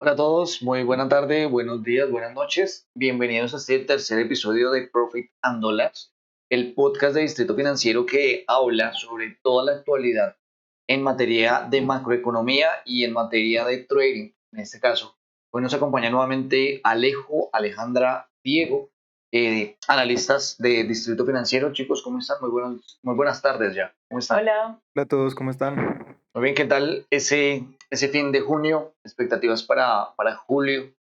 Hola a todos, muy buena tarde, buenos días, buenas noches. Bienvenidos a este tercer episodio de Profit and Dollars, el podcast de Distrito Financiero que habla sobre toda la actualidad en materia de macroeconomía y en materia de trading. En este caso, hoy nos acompaña nuevamente Alejo, Alejandra, Diego, analistas de Distrito Financiero. Chicos, ¿cómo están? Muy buenas tardes ya. ¿Cómo están? Hola. Hola a todos, ¿cómo están? Muy bien, ¿qué tal ese fin de junio? ¿Expectativas para julio?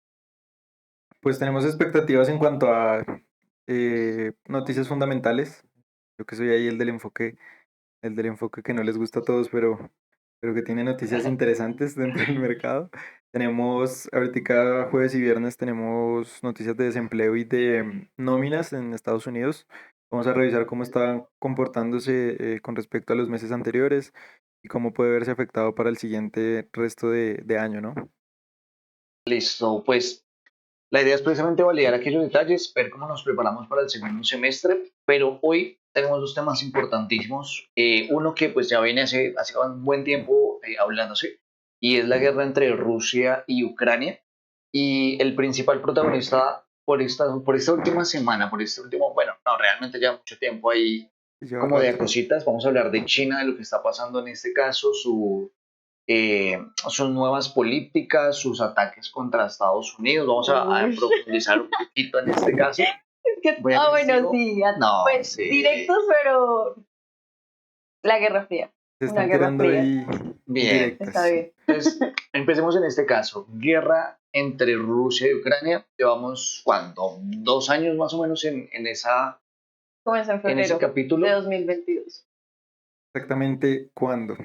Pues tenemos expectativas en cuanto a noticias fundamentales. Yo que soy ahí el del enfoque que no les gusta a todos, pero que tiene noticias interesantes dentro del mercado. Tenemos, ahorita jueves y viernes tenemos noticias de desempleo y de nóminas en Estados Unidos. Vamos a revisar cómo están comportándose con respecto a los meses anteriores y cómo puede verse afectado para el siguiente resto de año, ¿no? Listo, pues la idea es precisamente validar aquellos detalles, ver cómo nos preparamos para el segundo semestre, pero hoy tenemos dos temas importantísimos. Uno que pues ya viene hace un buen tiempo hablándose, y es la guerra entre Rusia y Ucrania. Y el principal protagonista por esta última semana, por este último, bueno, no, realmente ya mucho tiempo ahí Lleva como de rato. cositas. Vamos a hablar de China, de lo que está pasando en este caso, sus nuevas políticas, sus ataques contra Estados Unidos. Vamos a Uy. profundizar un poquito en este caso. Voy a Bueno, testigo. sí, No, pues sí. directos, pero la Guerra Fría. Se Una están Guerra tirando Fría. ahí Bien. Está indirectas. bien. Entonces, empecemos en este caso. Guerra entre Rusia y Ucrania. Llevamos, ¿cuánto? 2 años más o menos Comenzó en en ese febrero de capítulo. 2022. Exactamente cuándo.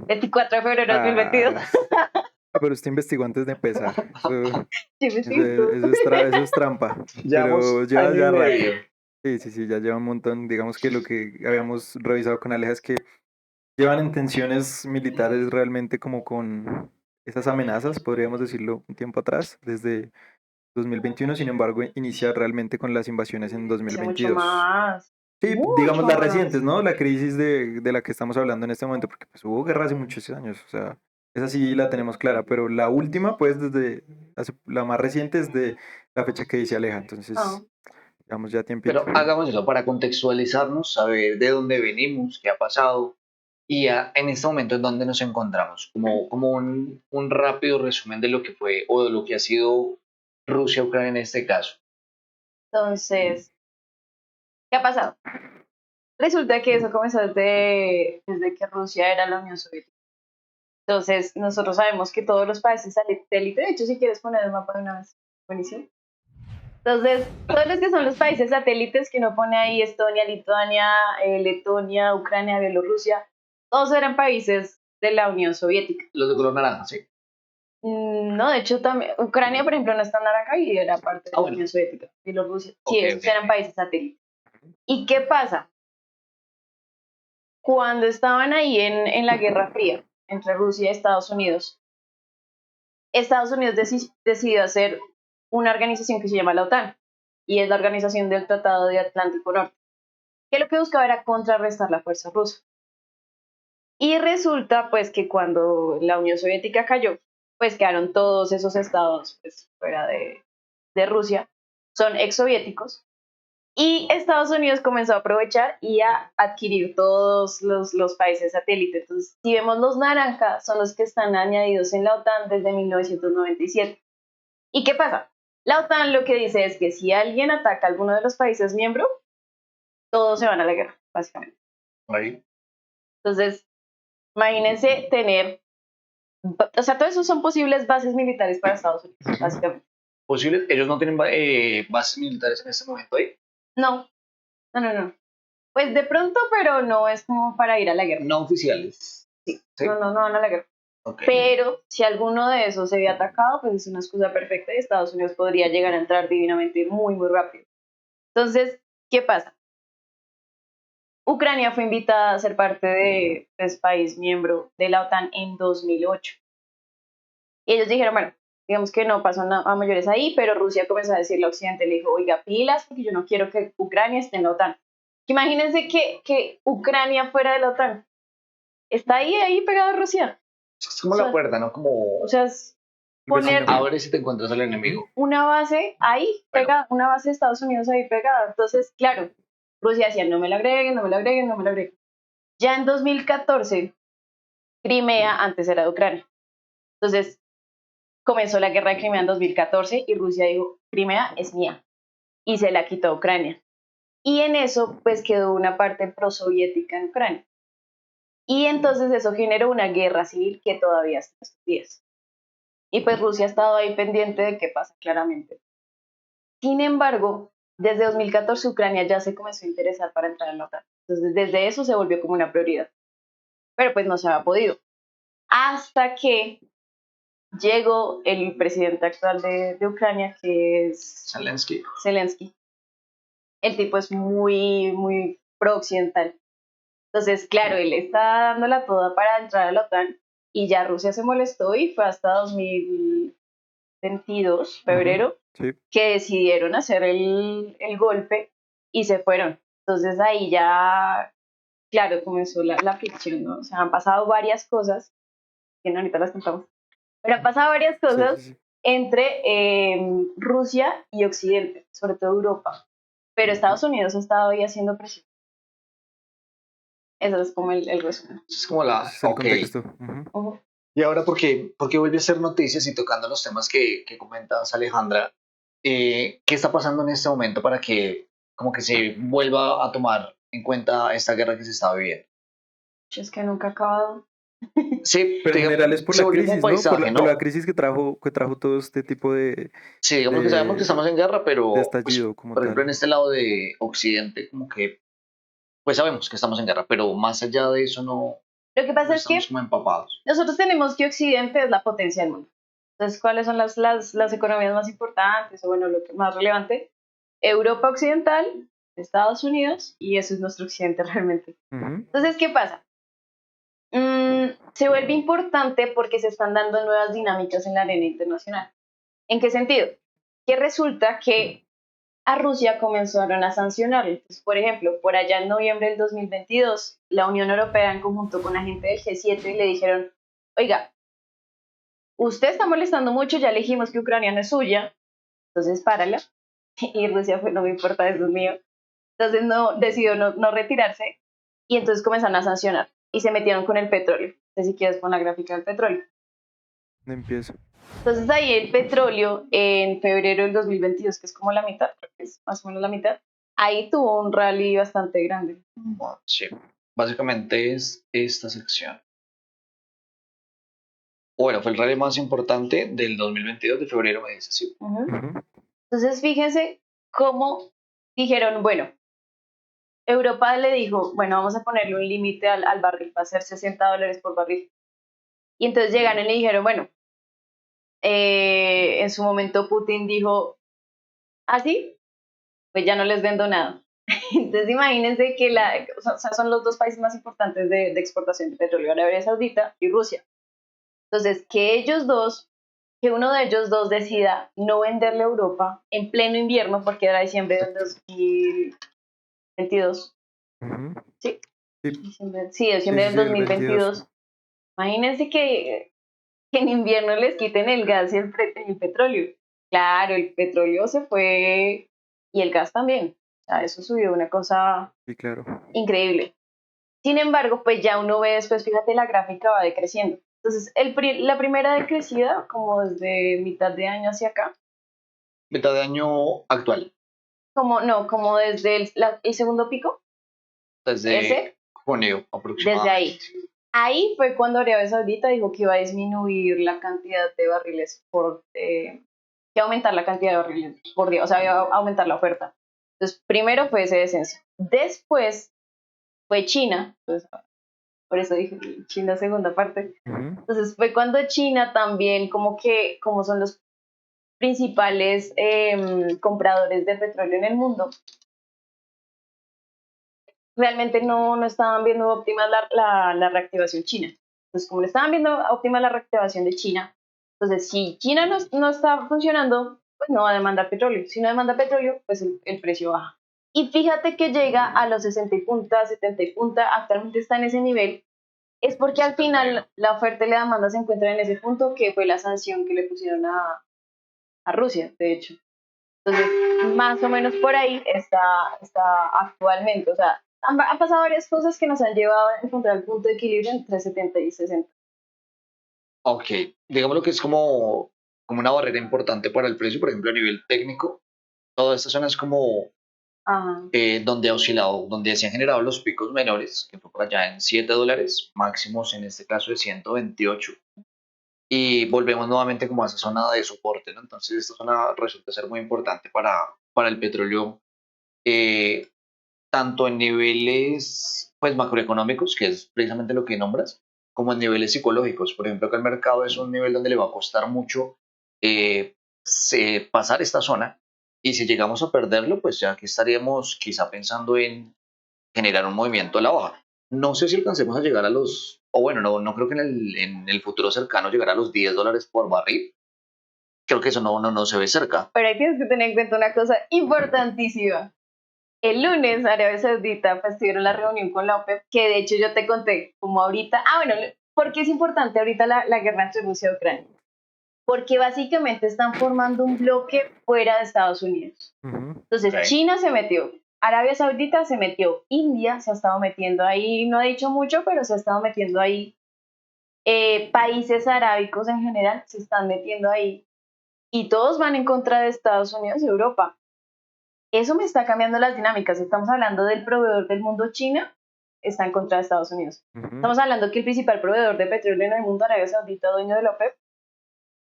24 de febrero de 2022. Ah, pero usted investigó antes de empezar. Eso, Sí, me eso, siento. eso es trampa. Llevamos Pero lleva año y ya rato. medio. Sí, sí, sí, ya lleva un montón. Digamos que lo que habíamos revisado con Aleja es que llevan intenciones militares realmente como con esas amenazas, podríamos decirlo, un tiempo atrás, desde 2021. Sin embargo, inicia realmente con las invasiones en Hace mucho 2022. más. Sí, digamos Mucho las recientes, más. ¿no? La crisis de la que estamos hablando en este momento, porque pues hubo guerra hace muchos años, o sea, esa sí la tenemos clara, pero la última, pues la más reciente es de la fecha que dice Aleja, Ah. entonces, digamos ya tiempito. Pero hagamos eso para contextualizarnos, saber de dónde venimos, qué ha pasado y en este momento en dónde nos encontramos, como un rápido resumen de lo que fue o de lo que ha sido Rusia-Ucrania en este caso. Entonces, ¿qué ha pasado? Resulta que eso comenzó desde que Rusia era la Unión Soviética. Entonces, nosotros sabemos que todos los países satélites, de hecho, si quieres poner el mapa de una vez, buenísimo. Entonces, todos los que son los países satélites que uno pone ahí, Estonia, Lituania, Letonia, Ucrania, Bielorrusia, todos eran países de la Unión Soviética. Los de color naranja, sí. No, de hecho, también, Ucrania, por ejemplo, no está en naranja y era parte de Ah, la bueno. Unión Soviética. Bielorrusia, sí, Ok, esos ok. eran países satélites. ¿Y qué pasa? Cuando estaban ahí en la Guerra Fría entre Rusia y Estados Unidos decidió hacer una organización que se llama la OTAN y es la Organización del Tratado de Atlántico Norte, que lo que buscaba era contrarrestar la fuerza rusa. Y resulta pues que cuando la Unión Soviética cayó, pues quedaron todos esos estados pues, fuera de Rusia, son exsoviéticos, y Estados Unidos comenzó a aprovechar y a adquirir todos los países satélites. Entonces, si vemos los naranjas, son los que están añadidos en la OTAN desde 1997. ¿Y qué pasa? La OTAN lo que dice es que si alguien ataca a alguno de los países miembros, todos se van a la guerra, básicamente. Ahí. Entonces, imagínense tener, o sea, todos esos son posibles bases militares para Estados Unidos, básicamente. Posible, ellos no tienen bases militares en este momento ahí. No, no, no, no. Pues de pronto, pero no es como para ir a la guerra. No oficiales. Sí, Sí. no, no, no van a la guerra. Ok. Pero si alguno de esos se ve atacado, pues es una excusa perfecta y Estados Unidos podría llegar a entrar divinamente muy, muy rápido. Entonces, ¿qué pasa? Ucrania fue invitada a ser parte de pues, país miembro de la OTAN en 2008. Y ellos dijeron, bueno, digamos que no pasó nada a mayores ahí, pero Rusia comenzó a decirle a Occidente, le dijo, oiga, pilas, porque yo no quiero que Ucrania esté en la OTAN. Imagínense que Ucrania fuera de la OTAN. Está ahí pegado a Rusia. Es como O la sea, puerta, ¿no? Como o sea es poner Abres y te encuentras al enemigo. una base ahí Bueno. pegada, una base de Estados Unidos ahí pegada. Entonces, claro, Rusia decía, no me la agreguen, no me la agreguen, no me la agreguen. Ya en 2014, Crimea antes era de Ucrania. Entonces, comenzó la guerra de Crimea en 2014 y Rusia dijo, Crimea es mía. Y se la quitó a Ucrania. Y en eso, pues quedó una parte prosoviética en Ucrania. Y entonces eso generó una guerra civil que todavía está en estos días. Y pues Rusia ha estado ahí pendiente de qué pasa claramente. Sin embargo, desde 2014 Ucrania ya se comenzó a interesar para entrar en la OTAN. Entonces desde eso se volvió como una prioridad. Pero pues no se había podido. Hasta que llegó el presidente actual de Ucrania, que es Zelensky. El tipo es muy pro-occidental. Entonces, claro, él está dándola toda para entrar a la OTAN y ya Rusia se molestó y fue hasta 2022, febrero, Sí. que decidieron hacer el golpe y se fueron. Entonces ahí ya, claro, comenzó la fricción, ¿no? O sea, han pasado varias cosas, que no, ahorita las contamos, pero han pasado varias cosas Sí. entre Rusia y Occidente, sobre todo Europa. Pero Estados Unidos ha estado ahí haciendo presión. Eso es como el resumen. Es como la... Ese es el Ok. contexto. Y ahora, ¿por qué vuelve a ser noticias y tocando los temas que comentas, Alejandra? ¿Qué está pasando en este momento para que como que se vuelva a tomar en cuenta esta guerra que se está viviendo? Es que nunca ha acabado. Sí, Pero en general es por se la volvió como un crisis, ¿no? paisaje, Por ¿no? la crisis que trajo todo este tipo Sí, digamos que sabemos que estamos en guerra, de pero pues, estallido como por ejemplo, en tal. este lado de Occidente, como que pues sabemos que estamos en guerra, pero más allá de eso no, Lo que pasa no es que estamos como empapados. nosotros tenemos que Occidente es la potencia del mundo. Entonces, ¿cuáles son las economías más importantes? O bueno, lo que más relevante. Europa Occidental, Estados Unidos, y eso es nuestro Occidente realmente. Entonces, ¿qué pasa? Se vuelve importante porque se están dando nuevas dinámicas en la arena internacional. ¿En qué sentido? Que resulta que a Rusia comenzaron a sancionarlo. Entonces, por ejemplo, por allá en noviembre del 2022, la Unión Europea en conjunto con la gente del G7 le dijeron, oiga, usted está molestando mucho, ya le dijimos que Ucrania no es suya, entonces párala. Y Rusia fue, no me importa, eso es mío. Entonces decidió no retirarse y entonces comenzaron a sancionar y se metieron con el petróleo. No sé si quieres poner la gráfica del petróleo. Empiezo. Entonces ahí el petróleo en febrero del 2022, que es como la mitad, creo que es más o menos la mitad, ahí tuvo un rally bastante grande. Bueno, sí, básicamente es esta sección. Bueno, fue el rally más importante del 2022 de febrero, me dice, sí. Entonces fíjense cómo dijeron, bueno, Europa le dijo, bueno, vamos a ponerle un límite al barril, va a ser $60 por barril. Y entonces llegaron y le dijeron, bueno, en su momento Putin dijo, ¿ah, sí? Pues ya no les vendo nada. Entonces imagínense que o sea, son los dos países más importantes de exportación de petróleo, Arabia Saudita y Rusia. Entonces, que uno de ellos dos decida no venderle a Europa en pleno invierno, porque era diciembre del 2022. Sí, diciembre del Sí, el 22. 2022. Imagínense que en invierno les quiten el gas y el petróleo. Claro, el petróleo se fue y el gas también. O sea, eso subió una cosa Sí, claro. increíble. Sin embargo, pues ya uno ve después, fíjate, la gráfica va decreciendo. Entonces, la primera decrecida, como desde mitad de año hacia acá, Mitad de año actual, como desde el segundo pico, desde ese, junio desde aproximadamente. ahí. Ahí fue cuando Arabia Saudita dijo que iba a disminuir la cantidad de barriles que aumentar la cantidad de barriles por día, o sea, iba a aumentar la oferta. Entonces, primero fue ese descenso. Después fue China, pues, por eso dije China segunda parte. Entonces fue cuando China también, como son los principales compradores de petróleo en el mundo, realmente no estaban viendo óptima la reactivación china. Entonces, como no estaban viendo óptima la reactivación de China, entonces si China no está funcionando, pues no va a demandar petróleo. Si no demanda petróleo, pues el precio baja. Y fíjate que llega a los 60 y punta, 70 y punta, actualmente está en ese nivel, Es porque al final la oferta y la demanda se encuentran en ese punto que fue la sanción que le pusieron a Rusia, de hecho. Entonces, más o menos por ahí está actualmente. O sea, han pasado varias cosas que nos han llevado a encontrar el punto de equilibrio entre 70 y 60. Ok, digámoslo que es como una barrera importante para el precio, por ejemplo, a nivel técnico. Toda esta zona es como Ajá. donde ha oscilado, donde se han generado los picos menores, que fue por allá en $7, máximos en este caso de 128, y volvemos nuevamente como a esa zona de soporte, ¿no? Entonces esta zona resulta ser muy importante para el petróleo, eh, tanto en niveles pues macroeconómicos, que es precisamente lo que nombras, como en niveles psicológicos. Por ejemplo, que el mercado es un nivel donde le va a costar mucho pasar esta zona, y si llegamos a perderlo, pues ya que estaríamos quizá pensando en generar un movimiento a la baja. No sé si alcancemos a llegar a los, o bueno, no creo que en el futuro cercano llegar a los $10 por barril. Creo que eso no se ve cerca. Pero ahí tienes que tener en cuenta una cosa importantísima. El lunes Arabia Saudita pues tuvieron la reunión con la OPEP, que de hecho yo te conté como ahorita, bueno, ¿por qué es importante ahorita la guerra entre Rusia y Ucrania? Porque básicamente están formando un bloque fuera de Estados Unidos. Ujú. Entonces, Ok. China se metió, Arabia Saudita se metió, India se ha estado metiendo ahí, no ha dicho mucho, pero se ha estado metiendo ahí. Países arábicos en general se están metiendo ahí y todos van en contra de Estados Unidos y Europa. Eso me está cambiando las dinámicas. Estamos hablando del proveedor del mundo, China, está en contra de Estados Unidos. Ujú. Estamos hablando que el principal proveedor de petróleo en el mundo, Arabia Saudita, dueño de la OPEP,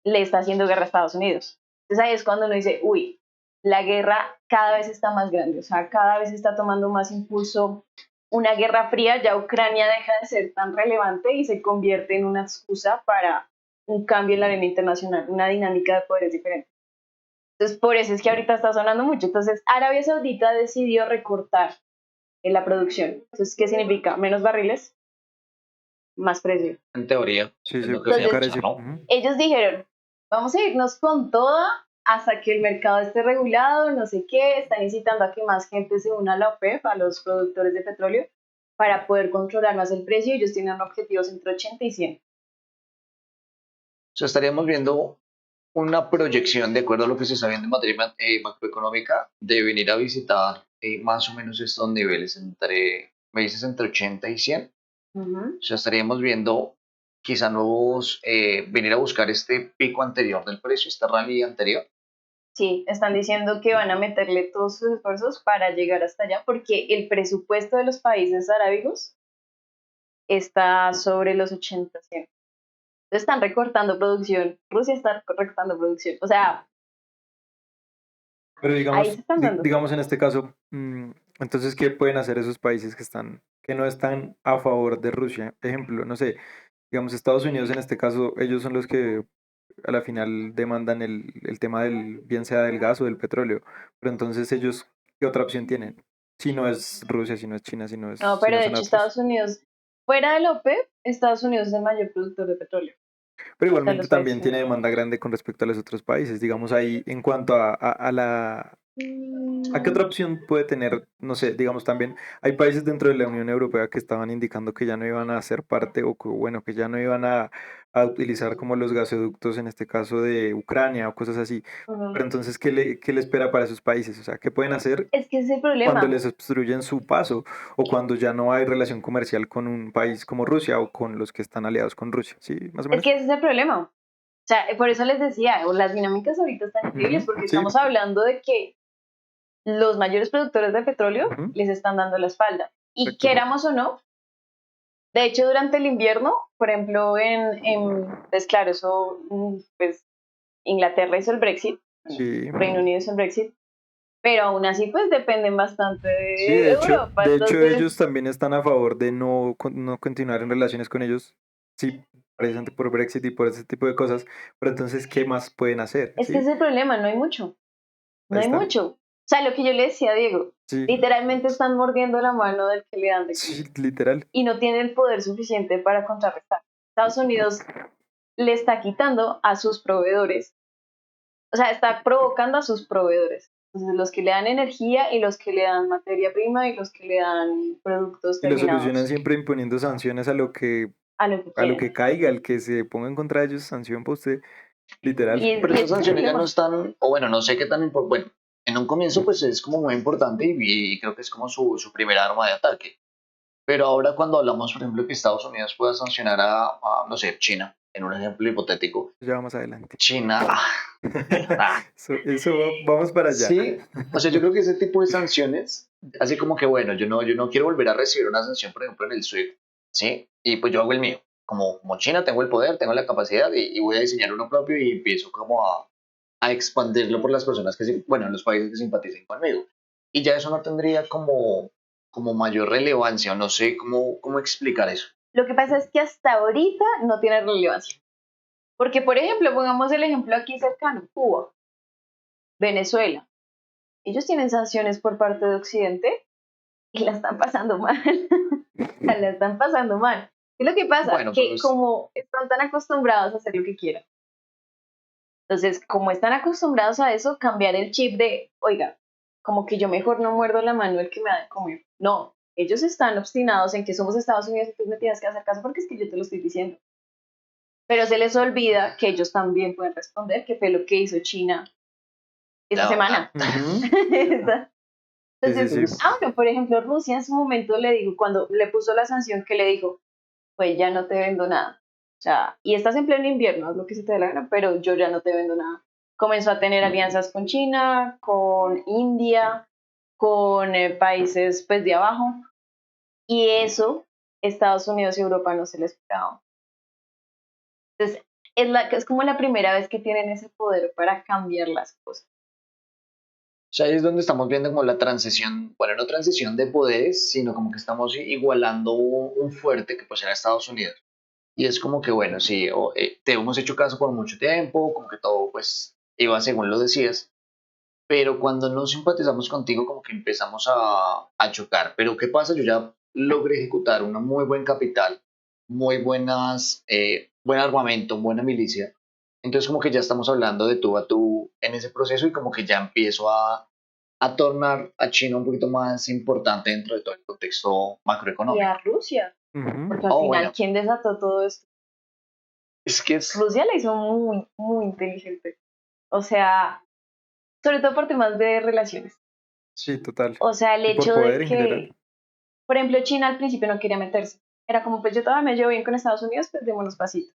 le está haciendo guerra a Estados Unidos. Entonces ahí es cuando uno dice, uy, la guerra cada vez está más grande, o sea, cada vez está tomando más impulso. Una guerra fría, ya Ucrania deja de ser tan relevante y se convierte en una excusa para un cambio en la arena internacional, una dinámica de poderes diferente. Entonces, por eso es que ahorita está sonando mucho. Entonces, Arabia Saudita decidió recortar en la producción. Entonces, ¿qué significa? Menos barriles, más precio. En teoría, Sí, es se lo que se Entonces, escucha, encarece. ¿no? Ujú. ellos dijeron, vamos a irnos con toda hasta que el mercado esté regulado, no sé qué, están incitando a que más gente se una a la OPEP, a los productores de petróleo, para poder controlar más el precio. Ellos tienen objetivos entre 80 y 100. O sea, estaríamos viendo una proyección, de acuerdo a lo que se está viendo en materia macroeconómica, de venir a visitar más o menos estos niveles me dices, entre 80 y 100. Ujú. O sea, estaríamos viendo quizá nuevos, venir a buscar este pico anterior del precio, este rally anterior. Sí, están diciendo que van a meterle todos sus esfuerzos para llegar hasta allá, porque el presupuesto de los países arábigos está sobre los 80, 100. Entonces están recortando producción. Rusia está recortando producción. O sea, Pero ahí se digamos, están dando. digamos en este caso, entonces, ¿qué pueden hacer esos países que no están a favor de Rusia? Ejemplo, no sé, digamos Estados Unidos en este caso, ellos son los que a la final demandan el tema del, bien sea del gas o del petróleo. Pero entonces ellos, ¿qué otra opción tienen? Si no es Rusia, si no es China, No, si pero no de son hecho otros. Estados Unidos, fuera del OPEP, Estados Unidos es el mayor productor de petróleo Pero de igualmente los países también en tiene el mundo. demanda grande con respecto a los otros países. Digamos ahí, en cuanto ¿a qué Mm, otra opción puede tener? No sé, digamos también, hay países dentro de la Unión Europea que estaban indicando que ya no iban a ser parte o que, bueno, que ya no iban a utilizar como los gasoductos, en este caso de Ucrania o cosas así. ujú. Pero entonces, ¿qué le espera para esos países? O sea, ¿qué pueden hacer Es que ese es el cuando problema. les obstruyen su paso o cuando ya no hay relación comercial con un país como Rusia o con los que están aliados con Rusia? ¿Sí? ¿Más o Es que menos? ese es el problema. O sea, por eso les decía, las dinámicas ahorita están increíbles Ujú, porque sí. estamos hablando de que los mayores productores de petróleo Ujú, les están dando la espalda. Y exacto. queramos o no, de hecho, durante el invierno, por ejemplo, pues claro, eso, pues Inglaterra hizo el Brexit, bueno, Sí. Reino Unido hizo el Brexit, pero aún así, pues dependen bastante Sí, de Europa. de hecho Entonces, ellos también están a favor de no continuar en relaciones con ellos, sí, precisamente por Brexit y por ese tipo de cosas, pero entonces, ¿qué más pueden hacer? es que ese Sí, es el problema, no hay mucho, no ahí hay está. mucho. O sea, lo que yo le decía a Diego, Sí, literalmente están mordiendo la mano del que le dan de sí, comer literal. y no tienen el poder suficiente para contrarrestar. Estados Unidos le está quitando a sus proveedores, o sea, está provocando a sus proveedores. Entonces, los que le dan energía y los que le dan materia prima y los que le dan productos Y lo solucionan terminados siempre imponiendo sanciones a lo que a lo quieren. que caiga, al que se ponga en contra de ellos, sanción para usted, literal. Pero Y esas es sanciones ya no problema. están, o bueno, no sé qué tan importante. Bueno, en un comienzo pues es como muy importante y creo que es como su primera arma de ataque. Pero ahora cuando hablamos, por ejemplo, que Estados Unidos pueda sancionar no sé, China, en un ejemplo hipotético, Ya vamos adelante. China, ah, Vamos para allá. sí, o sea, yo creo que ese tipo de sanciones, así como que, bueno, yo no quiero volver a recibir una sanción, por ejemplo, en el SWIFT, ¿sí? Y pues yo hago el mío. Como China tengo el poder, tengo la capacidad y voy a diseñar uno propio y empiezo como a expandirlo por las personas que, bueno, en los países que simpaticen conmigo. Y ya eso no tendría como mayor relevancia, o no sé cómo explicar eso. Lo que pasa es que hasta ahorita no tiene relevancia. Porque, por ejemplo, pongamos el ejemplo aquí cercano, Cuba, Venezuela. Ellos tienen sanciones por parte de Occidente y la están pasando mal. La están pasando mal. ¿Qué es lo que pasa? Bueno, pero Que como están tan acostumbrados a hacer lo que quieran. Entonces, como están acostumbrados a eso, cambiar el chip de, oiga, como que yo mejor no muerdo la mano el que me da de comer. No, ellos están obstinados en que somos Estados Unidos y tú me tienes que hacer caso porque es que yo te lo estoy diciendo. Pero se les olvida que ellos también pueden responder, que fue lo que hizo China esta ya, semana. Ujú. Sí, sí, Entonces, sí. pues, bueno, por ejemplo, Rusia en su momento le dijo, cuando le puso la sanción que le dijo, pues ya no te vendo nada. O sea, y estás en pleno invierno, haz lo que se te dé la gana, pero yo ya no te vendo nada. Comenzó a tener alianzas con China, con India, con países pues de abajo, y eso Estados Unidos y Europa no se les esperaba. Entonces, es como la primera vez que tienen ese poder para cambiar las cosas. o sea, ahí es donde estamos viendo como la transición, bueno, no transición de poderes, sino como que estamos igualando un fuerte que pues era Estados Unidos. Y es como que, bueno, sí, te hemos hecho caso por mucho tiempo, como que todo pues iba según lo decías, pero cuando no simpatizamos contigo como que empezamos a chocar. Pero ¿qué pasa? Yo ya logré ejecutar una muy buen capital, muy buen armamento, buena milicia. Entonces como que ya estamos hablando de tú a tú en ese proceso y como que ya empiezo a tornar a China un poquito más importante dentro de todo el contexto Y a macroeconómico. Rusia, Ujú. porque al Oh, final, bueno, ¿quién desató todo esto? es que es... Rusia la hizo muy, muy inteligente. O sea, sobre todo por temas de relaciones. Sí, total. O sea, el Y por hecho de poder en general. que, por ejemplo, China al principio no quería meterse. Era como, pues yo todavía me llevo bien con Estados Unidos, pues démonos pasito.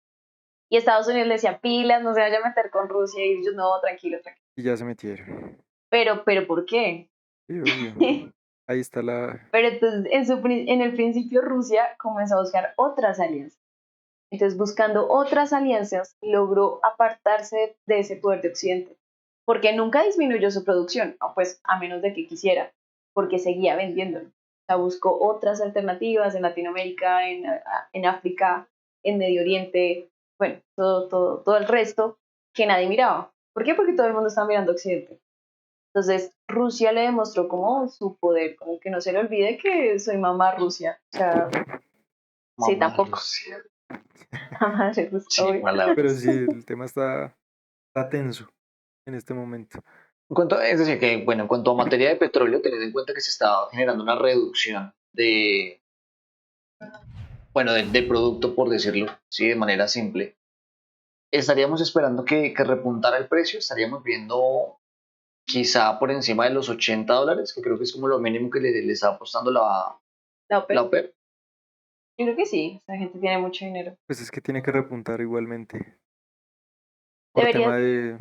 Y Estados Unidos le decía, pilas, no se vaya a meter con Rusia. Y ellos, no, tranquilo, tranquilo. Y ya se metieron. Pero ¿por qué? Sí, obvio. Ahí está la... Pero entonces, en el principio Rusia comenzó a buscar otras alianzas. Entonces, buscando otras alianzas, logró apartarse de ese poder de Occidente, porque nunca disminuyó su producción, o pues a menos de que quisiera, porque seguía vendiéndolo. O sea, buscó otras alternativas en Latinoamérica, en África, en Medio Oriente, bueno, todo el resto que nadie miraba. ¿Por qué? Porque todo el mundo estaba mirando a Occidente. Entonces, Rusia le demostró como su poder, como que no se le olvide que soy mamá Rusia. O sea, sí, Mamá tampoco. Rusia. Mamá de Rusia, Sí, obvio. Pero palabras. sí, el tema está tenso en este momento. Es decir, que bueno, en cuanto a materia de petróleo, tened en cuenta que se está generando una reducción bueno, de producto, por decirlo, sí, de manera simple. Estaríamos esperando que repuntara el precio, estaríamos viendo quizá por encima de los $80, que creo que es como lo mínimo que le está apostando La la OPEP. OPEP. Yo creo que sí, esa gente tiene mucho dinero. Pues es que tiene que repuntar igualmente. Por Debería, tema debería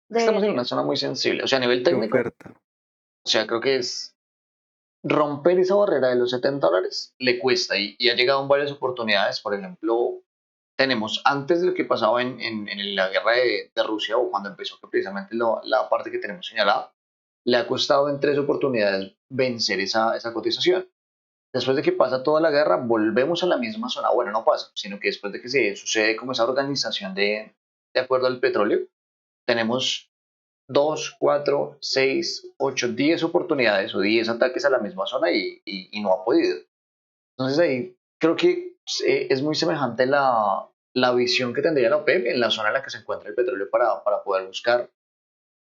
Estamos en una llegar. zona muy sensible, o sea, a nivel de técnico, oferta. o sea, creo que es romper esa barrera de los $70 le cuesta y ha llegado en varias oportunidades. Por ejemplo, tenemos antes de lo que pasaba en la guerra de Rusia o cuando empezó, que precisamente la parte que tenemos señalada, le ha costado en 3 oportunidades vencer esa cotización. Después de que pasa toda la guerra, volvemos a la misma zona. Bueno, no pasa, sino que después de que se sucede como esa organización de acuerdo al petróleo, tenemos 2, 4, 6, 8, 10 oportunidades o 10 ataques a la misma zona y no ha podido. Entonces ahí creo que es muy semejante la visión que tendría la OPEP en la zona en la que se encuentra el petróleo para poder buscar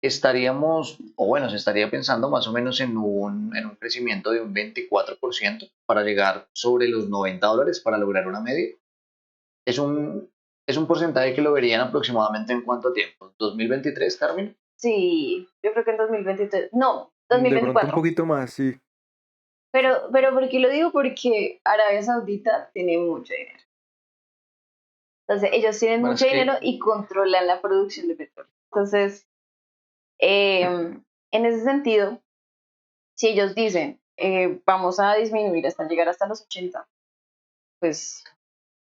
estaríamos, o bueno, se estaría pensando más o menos en un crecimiento de un 24% para llegar sobre los $90 para lograr una media. Es un, es un porcentaje que lo verían aproximadamente en cuánto tiempo, 2023 término. Sí, yo creo que en 2023, no, De pronto un 2024. poquito más, sí. Pero ¿por qué lo digo? Porque Arabia Saudita tiene mucho dinero. Entonces, ellos tienen Bueno, mucho es dinero que y controlan la producción de petróleo. Entonces, en ese sentido, si ellos dicen, vamos a disminuir hasta llegar hasta los 80, pues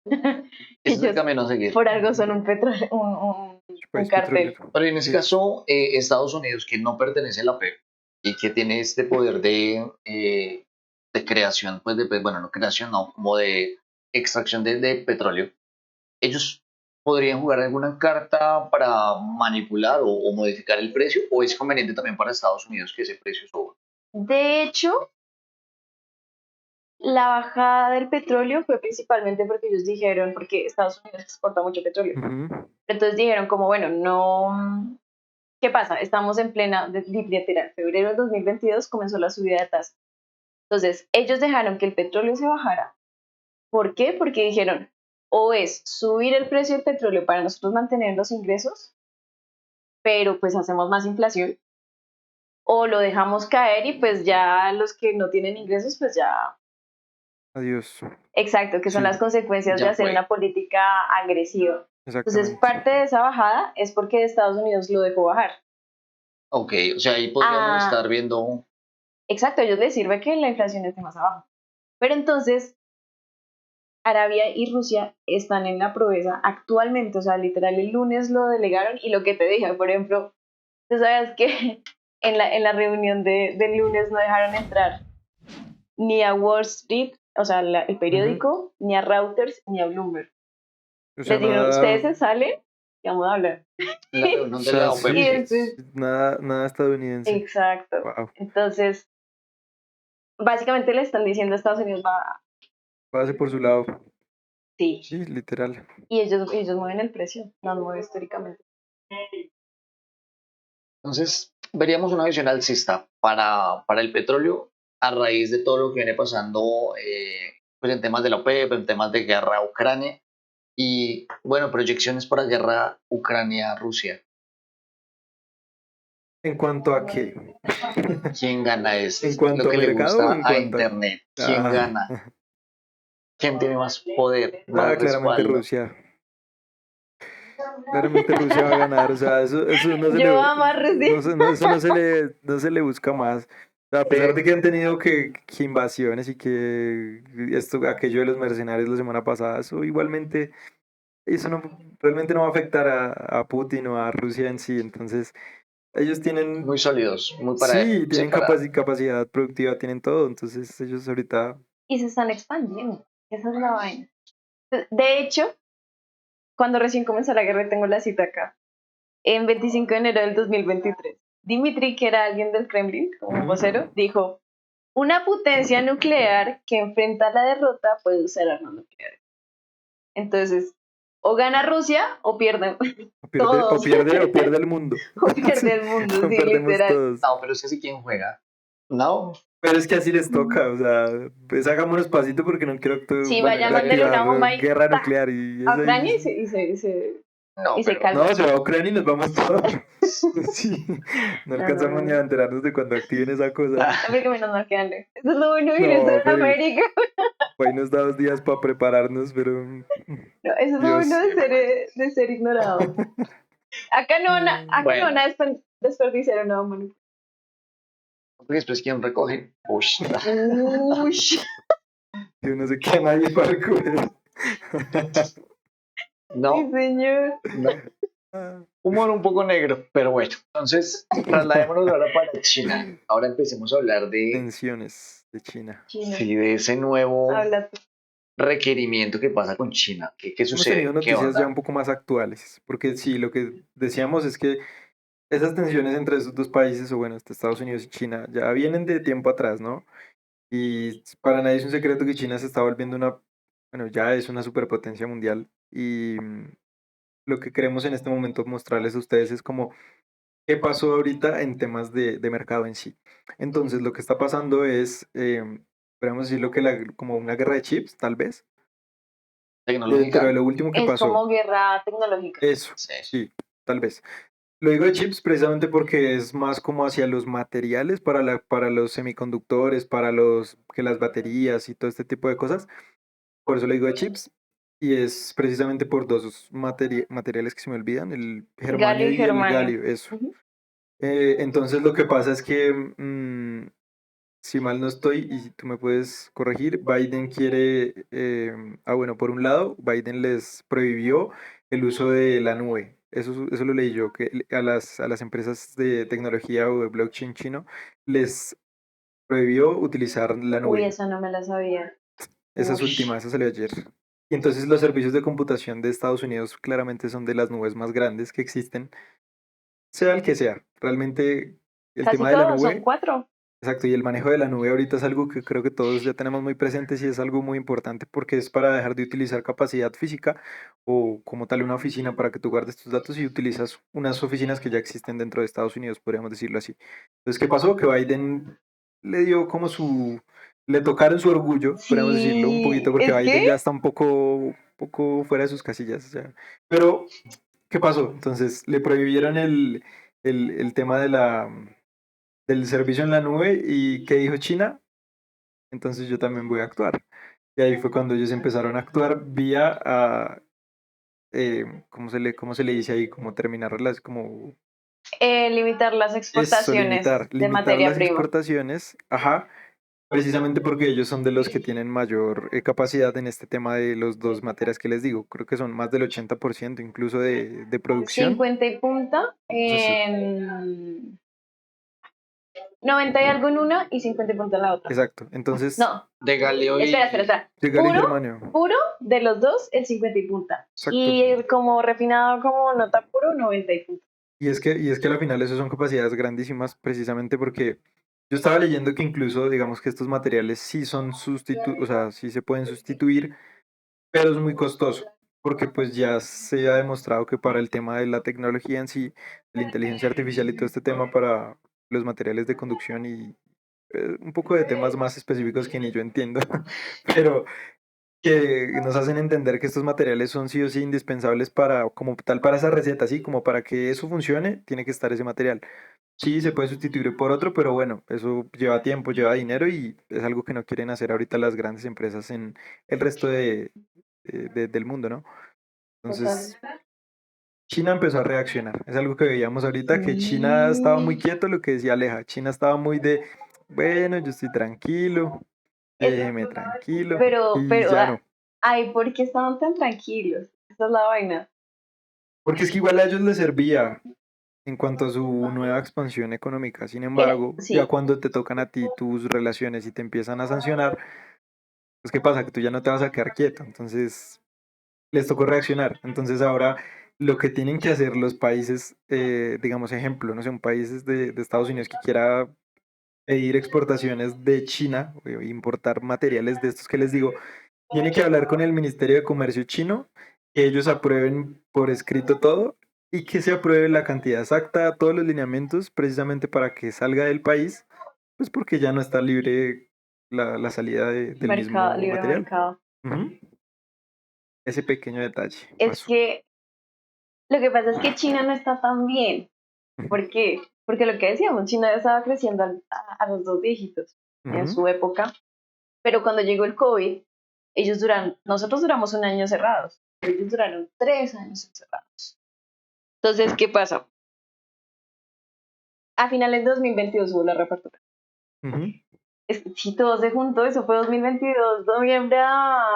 ese es el ellos camino a seguir. por algo son un petróleo, un País cartel. petrolero. Pero en ese Sí. caso, Estados Unidos, que no pertenece a la OPEP y que tiene este poder de creación, pues bueno, no creación, no, como de extracción de petróleo, ellos podrían jugar alguna carta para manipular o modificar el precio, o es conveniente también para Estados Unidos que ese precio suba. De hecho, la bajada del petróleo fue principalmente porque ellos dijeron, porque Estados Unidos exporta mucho petróleo. Ujú. Entonces dijeron como, bueno, no, ¿qué pasa? Estamos en plena, literal, febrero del 2022 comenzó la subida de tasa. Entonces, ellos dejaron que el petróleo se bajara. ¿Por qué? Porque dijeron, o es subir el precio del petróleo para nosotros mantener los ingresos, pero pues hacemos más inflación, o lo dejamos caer y pues ya los que no tienen ingresos, pues ya, Adiós. exacto, que son Sí, las consecuencias de Ya hacer fue. una política agresiva. Entonces, exactamente. parte de esa bajada es porque Estados Unidos lo dejó bajar. Ok, o sea, ahí podríamos Ah, estar viendo. exacto, a ellos les sirve que la inflación esté más abajo. Pero entonces, Arabia y Rusia están en la proeza actualmente, o sea, literal, el lunes lo delegaron y lo que te dije, por ejemplo, tú sabes que en la reunión del lunes no dejaron entrar ni a Wall Street, o sea, el Ujú. periódico, ni a Reuters, ni a Bloomberg. O sea, Les dijeron, nada, ustedes se salen y vamos a hablar. La o reunión de sea, la Y OPEP. sí, entonces, nada, nada estadounidense. exacto. Wow. Entonces, básicamente le están diciendo a Estados Unidos, va, Pase por su lado. sí. Sí, literal. Y ellos mueven el precio, no mueven históricamente. Entonces, veríamos una visión alcista para el petróleo a raíz de todo lo que viene pasando pues en temas de la OPEP, en temas de guerra a Ucrania y, bueno, proyecciones para guerra Ucrania-Rusia. ¿En cuanto a qué? ¿Quién gana? ¿En Es lo cuanto a que le mercado o gusta en a cuanto a...? Internet. ¿Quién Ah, gana? ¿Quién tiene más poder, más claramente respaldo? Rusia. Claramente Rusia va a ganar. O sea, eso no se Yo le, amo a Rusia. eso no se le busca más. O sea, a pesar de que han tenido que invasiones y que aquello de los mercenarios la semana pasada, eso igualmente, eso no, realmente no va a afectar a Putin o a Rusia en sí. Entonces, ellos tienen, Muy sólidos, muy para, sí, sí, tienen para. capacidad productiva, tienen todo. Entonces, ellos ahorita, Y se están expandiendo. Esa es la vaina. De hecho, cuando recién comenzó la guerra, tengo la cita acá, en 25 de enero del 2023, Dmitry, que era alguien del Kremlin, como un ujú, vocero, dijo, una potencia nuclear que enfrenta la derrota puede usar armas nucleares. Entonces, o gana Rusia o pierden todos, o pierde el mundo. o pierde el mundo, O sí, perdemos literal. todos. No, pero es que si quién juega. No, Pero es que así les toca, o sea, pues hagámonos pasito porque no quiero Sí, bueno, vaya, es que mándele activar una bomba y guerra ¡ta! nuclear y A eso ahí. Ucrania y no, y se pero No, calma. se va a Ucrania y nos vamos todos. Sí, no No, no, alcanzamos ni a no. enterarnos de cuando activen esa cosa. No, porque menos mal que ande. Eso es lo bueno de vivir en No, pero Sudamérica. ahí nos da 2 días para prepararnos, pero No, eso es lo bueno Dios. de ser ignorado. Acá no van bueno, a desperdiciar una bomba nuclear. porque después quién recoge. Uy, Uy, Yo no sé qué a nadie para recoger. sí, no, señor. no. Ah, Humor un poco negro, pero bueno. Entonces, trasladémonos ahora para China. Ahora empecemos a hablar Tensiones de China. Chino, de ese nuevo habla tú. requerimiento que pasa con China. ¿Qué Hemos tenido sucede? ¿Qué noticias ya un onda? poco más actuales, porque sí, lo que decíamos es que esas tensiones entre esos dos países, o bueno, entre Estados Unidos y China, ya vienen de tiempo atrás, ¿no? Y para nadie es un secreto que China se está volviendo bueno, ya es una superpotencia mundial. Y lo que queremos en este momento mostrarles a ustedes es como ¿Qué pasó ahorita en temas de mercado en sí? Entonces, lo que está pasando es, podríamos decirlo que como una guerra de chips, tal vez. Dentro de Tecnológica. lo último que Es pasó, como guerra tecnológica. eso, Sí. sí, tal vez. Lo digo de chips precisamente porque es más como hacia los materiales para los semiconductores, que las baterías y todo este tipo de cosas. Por eso le digo de chips. Y es precisamente por dos materiales que se me olvidan, el germanio Galio y y el germanio. galio, eso. Ujú. Entonces lo que pasa es que, si mal no estoy, y si tú me puedes corregir, Biden quiere, bueno, por un lado, Biden les prohibió el uso de la nube. Eso lo leí yo, que a las empresas de tecnología o de blockchain chino les prohibió utilizar la Uy, nube. esa no me la sabía. Esas Ush. últimas, esa salió ayer. Y entonces los servicios de computación de Estados Unidos claramente son de las nubes más grandes que existen, sea el que sea. Realmente el Casi tema de la todos, son nube. 4. Exacto, y el manejo de la nube ahorita es algo que creo que todos ya tenemos muy presentes y es algo muy importante porque es para dejar de utilizar capacidad física o como tal una oficina para que tú guardes tus datos y utilizas unas oficinas que ya existen dentro de Estados Unidos, podríamos decirlo así. Entonces, ¿qué pasó? Que Biden le dio como le tocaron su orgullo, podríamos decirlo, un poquito, Sí, porque es Biden que, ya está un poco fuera de sus casillas. Pero, ¿qué pasó? Entonces, le prohibieron el tema del servicio en la nube y ¿qué dijo China? Entonces yo también voy a actuar. Y ahí fue cuando ellos empezaron a actuar vía ¿cómo se le dice ahí? Como terminarlas, como limitar las eso, exportaciones limitar, de limitar materia las prima. exportaciones, ajá, precisamente porque ellos son de los que tienen mayor capacidad en este tema de los dos materias que les digo. Creo que son más del 80% incluso de producción. 50 y punta, Entonces, 90 y algo en una y 50 y punta en la otra. exacto. Entonces, No, De Galileo espera, espera, y espera. llegar y Puro, germanio. puro de los dos, el 50 y punta. Exacto. Y el como refinado, como nota puro, 90 y punta. Y es que al final eso son capacidades grandísimas precisamente porque yo estaba leyendo que incluso digamos que estos materiales sí son o sea, sí se pueden sustituir, pero es muy costoso porque pues ya se ha demostrado que para el tema de la tecnología en sí, de la inteligencia artificial y todo este tema para los materiales de conducción y un poco de temas más específicos que ni yo entiendo, pero que nos hacen entender que estos materiales son sí o sí indispensables para, como tal, para esa receta, ¿sí? Como para que eso funcione, tiene que estar ese material. Sí, se puede sustituir por otro, pero bueno, eso lleva tiempo, lleva dinero y es algo que no quieren hacer ahorita las grandes empresas en el resto del mundo, ¿no? Total. Entonces, China empezó a reaccionar. Es algo que veíamos ahorita, que China estaba muy Sí. quieto, lo que decía Aleja. China estaba muy bueno, yo estoy tranquilo, Es- déjeme tranquilo, pero, y pero, ya no. ay, ¿por qué estaban tan tranquilos? Esa es la vaina. Porque es que igual a ellos les servía en cuanto a su nueva expansión económica. Sin embargo, ya Sí, cuando te tocan a ti tus relaciones y te empiezan a sancionar, pues ¿qué pasa? Que tú ya no te vas a quedar quieto. Entonces, les tocó reaccionar. Entonces, ahora lo que tienen que hacer los países, digamos ejemplo, no sé, un país de Estados Unidos que quiera pedir exportaciones de China, o importar materiales de estos que les digo, tiene que hablar con el Ministerio de Comercio chino, que ellos aprueben por escrito todo y que se apruebe la cantidad exacta, todos los lineamientos, precisamente para que salga del país, pues porque ya no está libre la salida del mercado, mismo libre material. mercado. Ujú. Ese pequeño detalle Es pasó. que lo que pasa es que China no está tan bien. ¿Por qué? Porque lo que decíamos, China estaba creciendo a los 2 dígitos en Ujú, su época, pero cuando llegó el COVID, nosotros duramos un año cerrados, pero ellos duraron 3 años encerrados. Entonces, ¿qué pasa? A finales de 2022 hubo la reapertura. ujú. Si todo se juntó, eso fue 2022, noviembre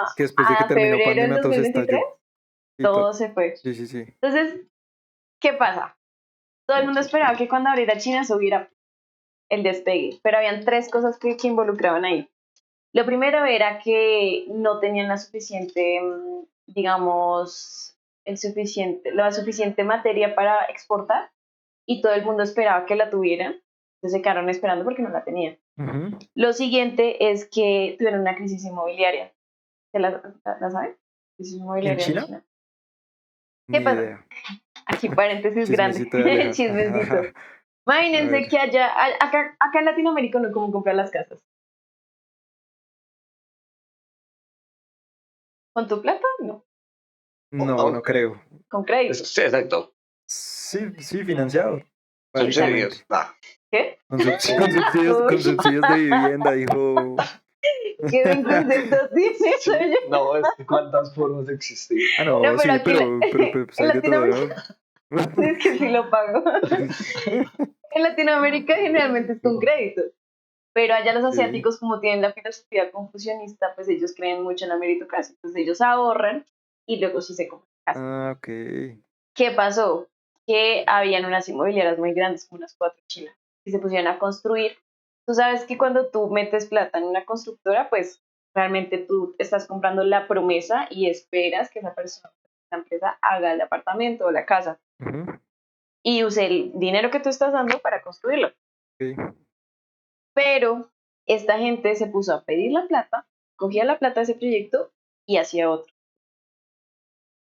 Es que después de que a terminó febrero del pandemia todo se 2023, estalló. Y todo se fue. sí, sí, sí. Entonces, ¿qué pasa? Todo el mundo esperaba que cuando abriera China se hubiera el despegue, pero habían 3 cosas que involucraban ahí. Lo primero era que no tenían la suficiente, digamos, la suficiente materia para exportar y todo el mundo esperaba que la tuvieran. Entonces se quedaron esperando porque no la tenían. Ujú. Lo siguiente es que tuvieron una crisis inmobiliaria. ¿Se la saben? Crisis ¿En inmobiliaria en China? China. ¿Qué Ni pasa? idea. Aquí paréntesis grande. Chismecito de Aleja. Chismecito. A Imagínense ver. que acá en Latinoamérica no cómo comprar las casas. ¿Con tu plata? No. No, no creo. Con crédito. Sí, exacto. Sí, financiado, Subsidios. básicamente. Ah, ¿Qué? Con Uy, subsidios de vivienda, dijo. qué buen concepto tienes, sí. oye. No, es que cuántas formas de existir. Ah, No, no, pero sí, aquí pero pues en hay de todo, Latinoamérica ¿no? es que sí lo pago. En Latinoamérica generalmente es con crédito. Pero allá los Sí. asiáticos, como tienen la filosofía confucionista, pues ellos creen mucho en la meritocracia. Entonces ellos ahorran y luego sí se compran casa. Ah, ok. ¿Qué pasó? Que habían unas inmobiliarias muy grandes, como unas 4 chinas, y se pusieron a construir. Tú sabes que cuando tú metes plata en una constructora, pues realmente tú estás comprando la promesa y esperas que esa persona, esa empresa, haga el apartamento o la casa Ujú, y use el dinero que tú estás dando para construirlo. ok. Pero esta gente se puso a pedir la plata, cogía la plata de ese proyecto y hacía otro.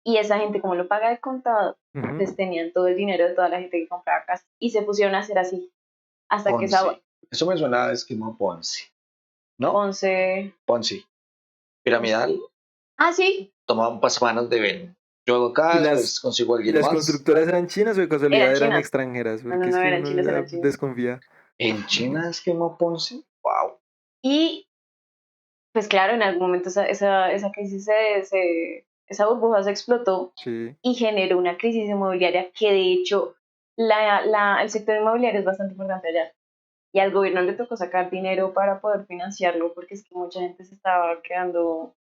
Y esa gente, como lo paga de contado, Ujú. pues tenían todo el dinero de toda la gente que compraba casa y se pusieron a hacer así hasta que esa Ponzi. Eso me suena a esquema Ponzi, ¿no? 11. Ponzi. Piramidal. Ah, sí, Toman pasamanos de ven. Yo hago acá, ¿Y las, después consigo a y alguien las más. constructoras eran chinas o de casualidad eran eran chinas. extranjeras? No, no, Porque no es que eran uno chiles, ya eran chinos. desconfía. En China, esquema Ponzi. Wow. Y pues claro, en algún momento esa crisis, esa burbuja se explotó Sí. y generó una crisis inmobiliaria que de hecho el sector inmobiliario es bastante importante allá. Y al gobierno le tocó sacar dinero para poder financiarlo porque es que mucha gente se estaba quedando.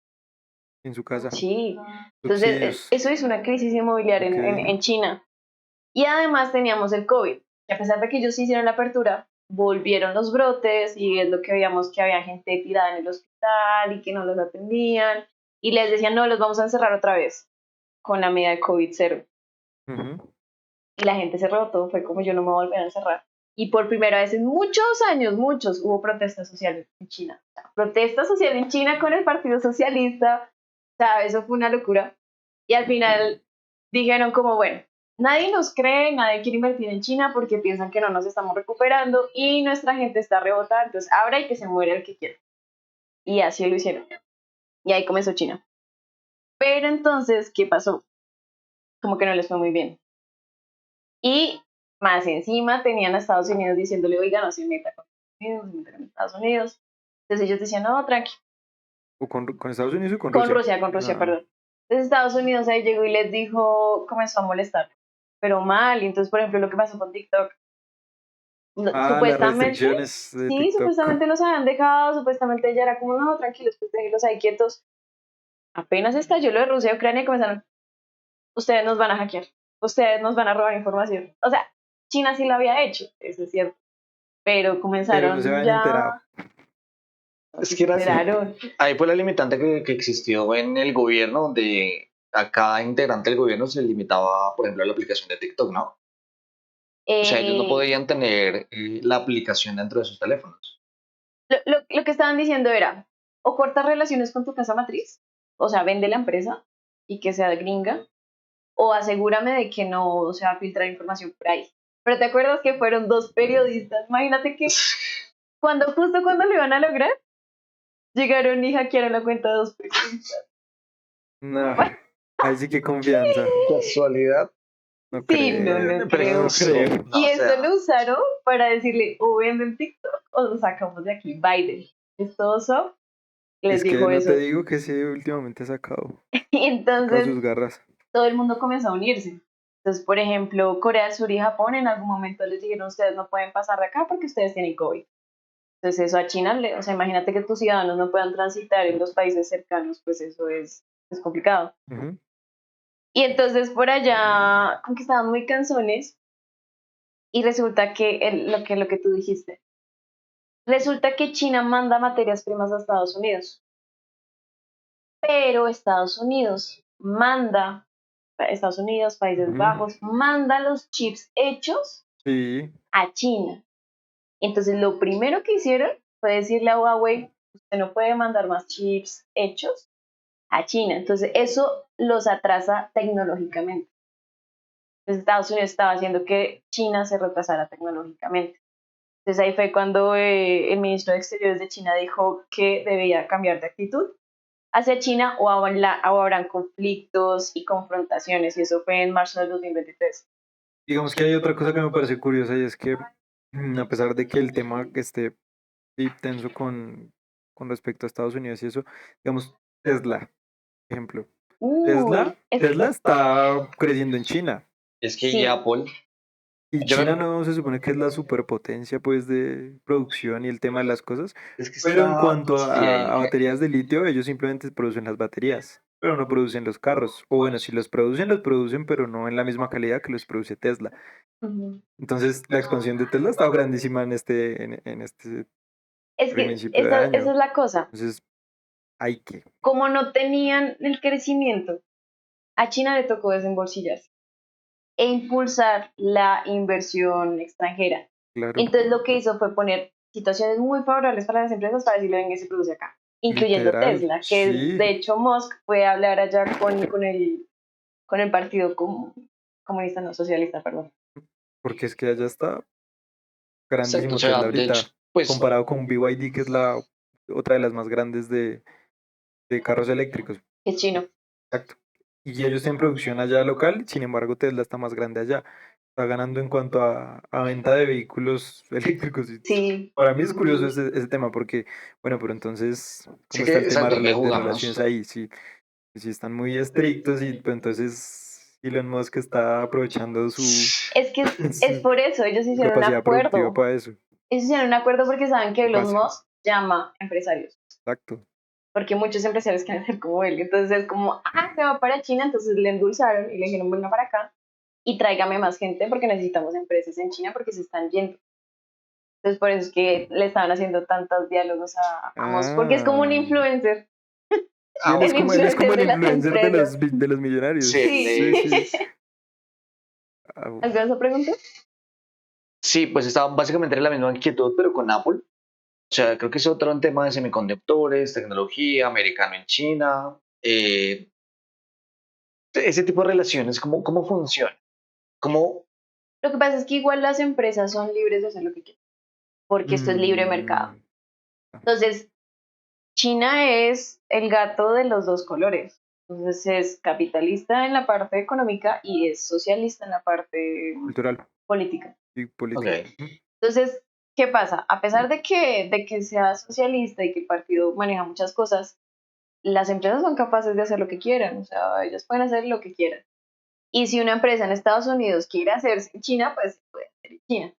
En su casa. Sí, entonces Subsidios. eso es una crisis inmobiliaria Ok. en China. Y además teníamos el COVID, que a pesar de que ellos hicieron la apertura, volvieron los brotes y es lo que veíamos que había gente tirada en el hospital y que no los atendían y les decían, no, los vamos a encerrar otra vez con la medida de COVID cero. Ujú. Y la gente se rebotó, fue como yo no me voy a volver a encerrar. Y por primera vez en muchos años, hubo protestas sociales en China. O sea, protesta social en China con el Partido Socialista, o sea, eso fue una locura. Y al final dijeron como, bueno, nadie nos cree, nadie quiere invertir en China porque piensan que no nos estamos recuperando y nuestra gente está rebotada, entonces abra y que se muera el que quiera. Y así lo hicieron. Y ahí comenzó China. Pero entonces, ¿qué pasó? Como que no les fue muy bien. Y más encima tenían a Estados Unidos diciéndole, oiga, no se meta con Estados Unidos, no se meta con Estados Unidos. Entonces ellos decían, no, tranqui, ¿O con Estados Unidos o con Rusia? Con Rusia, Ah, perdón. Entonces Estados Unidos ahí llegó y les dijo, comenzó a molestar, pero mal. Y entonces, por ejemplo, lo que pasó con TikTok, las supuestamente, restricciones de sí, TikTok. supuestamente los habían dejado, supuestamente ya era como, no, tranquilos, pues déjenlos ahí quietos. Apenas estalló lo de Rusia y Ucrania, comenzaron, ustedes nos van a hackear, ustedes nos van a robar información. O sea, China sí lo había hecho, eso es cierto, pero Pero no se comenzaron habían enterado. ya, Es se que era así. enteraron. Ahí fue la limitante que existió en el gobierno, donde a cada integrante del gobierno se limitaba, por ejemplo, la aplicación de TikTok, ¿no? O sea, ellos no Eh, podían tener la aplicación dentro de sus teléfonos. lo que estaban diciendo era, o cortas relaciones con tu casa matriz, o sea, vende la empresa y que sea gringa, o asegúrame de que no se va a filtrar información por ahí. Pero ¿te acuerdas que fueron 2 periodistas? Imagínate que justo cuando lo iban a lograr, llegaron y hackearon la cuenta de 2 periodistas. No, ahí sí que confianza. Casualidad. No Sí, no, creo. no Pero No creo. creo. no, Y o eso sea, lo usaron para decirle, o venden TikTok o lo sacamos de aquí. Biden. Es todo soft. Les Es que dijo no te eso. digo que sí, últimamente ha Y sacado entonces sus garras. todo el mundo comenzó a unirse. Entonces, por ejemplo, Corea del Sur y Japón en algún momento les dijeron, ustedes no pueden pasar de acá porque ustedes tienen COVID. Entonces, eso a China, o sea, imagínate que tus ciudadanos no puedan transitar en los países cercanos, pues eso es complicado. Ujú. Y entonces por allá, como que estaban muy cansones y resulta que lo que tú dijiste, resulta que China manda materias primas a Estados Unidos, pero Estados Unidos, Países Ujú. Bajos, manda los chips hechos Sí. a China. Entonces, lo primero que hicieron fue decirle a Huawei, usted no puede mandar más chips hechos a China. Entonces, eso los atrasa tecnológicamente. pues Estados Unidos estaba haciendo que China se retrasara tecnológicamente. Entonces ahí fue cuando el ministro de Exteriores de China dijo que debía cambiar de actitud hacia China o habrán conflictos y confrontaciones, y eso fue en marzo del 2023. Digamos que hay otra cosa que me parece curiosa y es que a pesar de que el tema que esté tenso con respecto a Estados Unidos y eso, digamos, Tesla, ejemplo. Uy, Tesla está creciendo en China. Es que sí, y Apple, Y yo China me- no se supone que es la superpotencia pues de producción y el tema de las cosas, es que pero en está, cuanto sí, a baterías de litio, ellos simplemente producen las baterías, pero no producen los carros. O bueno, si los producen, pero no en la misma calidad que los produce Tesla. ujú. Entonces, la expansión de Tesla ha estado grandísima en este Es que principio de esa año. es la cosa. Entonces, hay que, Como no tenían el crecimiento, a China le tocó desembolsillarse e impulsar la inversión extranjera. claro, Entonces lo que hizo fue poner situaciones muy favorables para las empresas para decirle, venga, se produce acá, incluyendo literal, Tesla, que sí, de hecho Musk fue a hablar allá con el partido comunista, no socialista, perdón. porque es que allá está exacto, o grandísimo sea, Tesla de hecho, ahorita, pues, comparado con BYD, que es la otra de las más grandes de carros eléctricos. Es chino. Exacto. Y ellos tienen producción allá local, sin embargo Tesla está más grande allá. Está ganando en cuanto a venta de vehículos eléctricos. Y Sí, para mí es curioso ese tema porque, bueno, pero entonces, sí ¿cómo que, está el tema exacto, hay que de jugamos. relaciones ahí? Si están muy estrictos y pues, entonces Elon Musk está aprovechando es que es su por eso, ellos hicieron un capacidad productiva acuerdo. para eso. Ellos hicieron un acuerdo porque saben que ¿Qué Elon pasa? Musk llama a empresarios, Exacto. porque muchos empresarios quieren ser como él. Entonces es como, se va para China, entonces le endulzaron y le dijeron, venga para acá y tráigame más gente porque necesitamos empresas en China porque se están yendo. Entonces por eso es que le estaban haciendo tantos diálogos a Musk, porque es como un Ah. influencer, Y Ah, el él es como influencer el de las influencer empresas. de los millonarios. sí, Sí, Sí. sí. Ah, uf. ¿Alguna otra pregunta? sí, pues estaba básicamente en la misma inquietud, pero con Apple. O sea, creo que es otro tema de semiconductores, tecnología, americano en China, ese tipo de relaciones, ¿cómo funciona? ¿Cómo? Lo que pasa es que igual las empresas son libres de hacer lo que quieran, porque esto es libre mercado. Mm, Entonces, China es el gato de los dos colores. Entonces es capitalista en la parte económica y es socialista en la parte cultural política. y Ok, política. Ujú. Entonces, ¿qué pasa? A pesar de que sea socialista y que el partido maneja muchas cosas, las empresas son capaces de hacer lo que quieran, o sea, ellas pueden hacer lo que quieran. Y si una empresa en Estados Unidos quiere hacerse en China, pues puede hacer en China.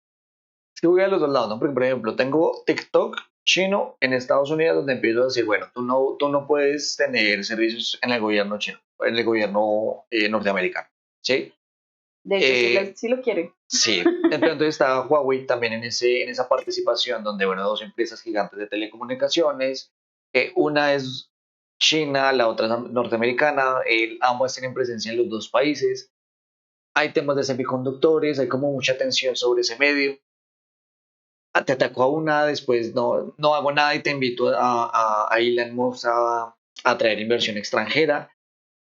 es que voy a los dos lados, ¿no? Porque, por ejemplo, tengo TikTok chino en Estados Unidos donde empiezo a decir, bueno, tú no puedes tener servicios en el gobierno chino, en el gobierno norteamericano, ¿sí? De hecho, Eh, sí lo quiere. sí, entonces está Huawei también en esa participación donde, bueno, dos empresas gigantes de telecomunicaciones, una es China, la otra es norteamericana, ambas tienen presencia en los dos países, hay temas de semiconductores, hay como mucha tensión sobre ese medio. Te atacó a una, después no hago nada y te invito a Elon Musk a traer inversión extranjera.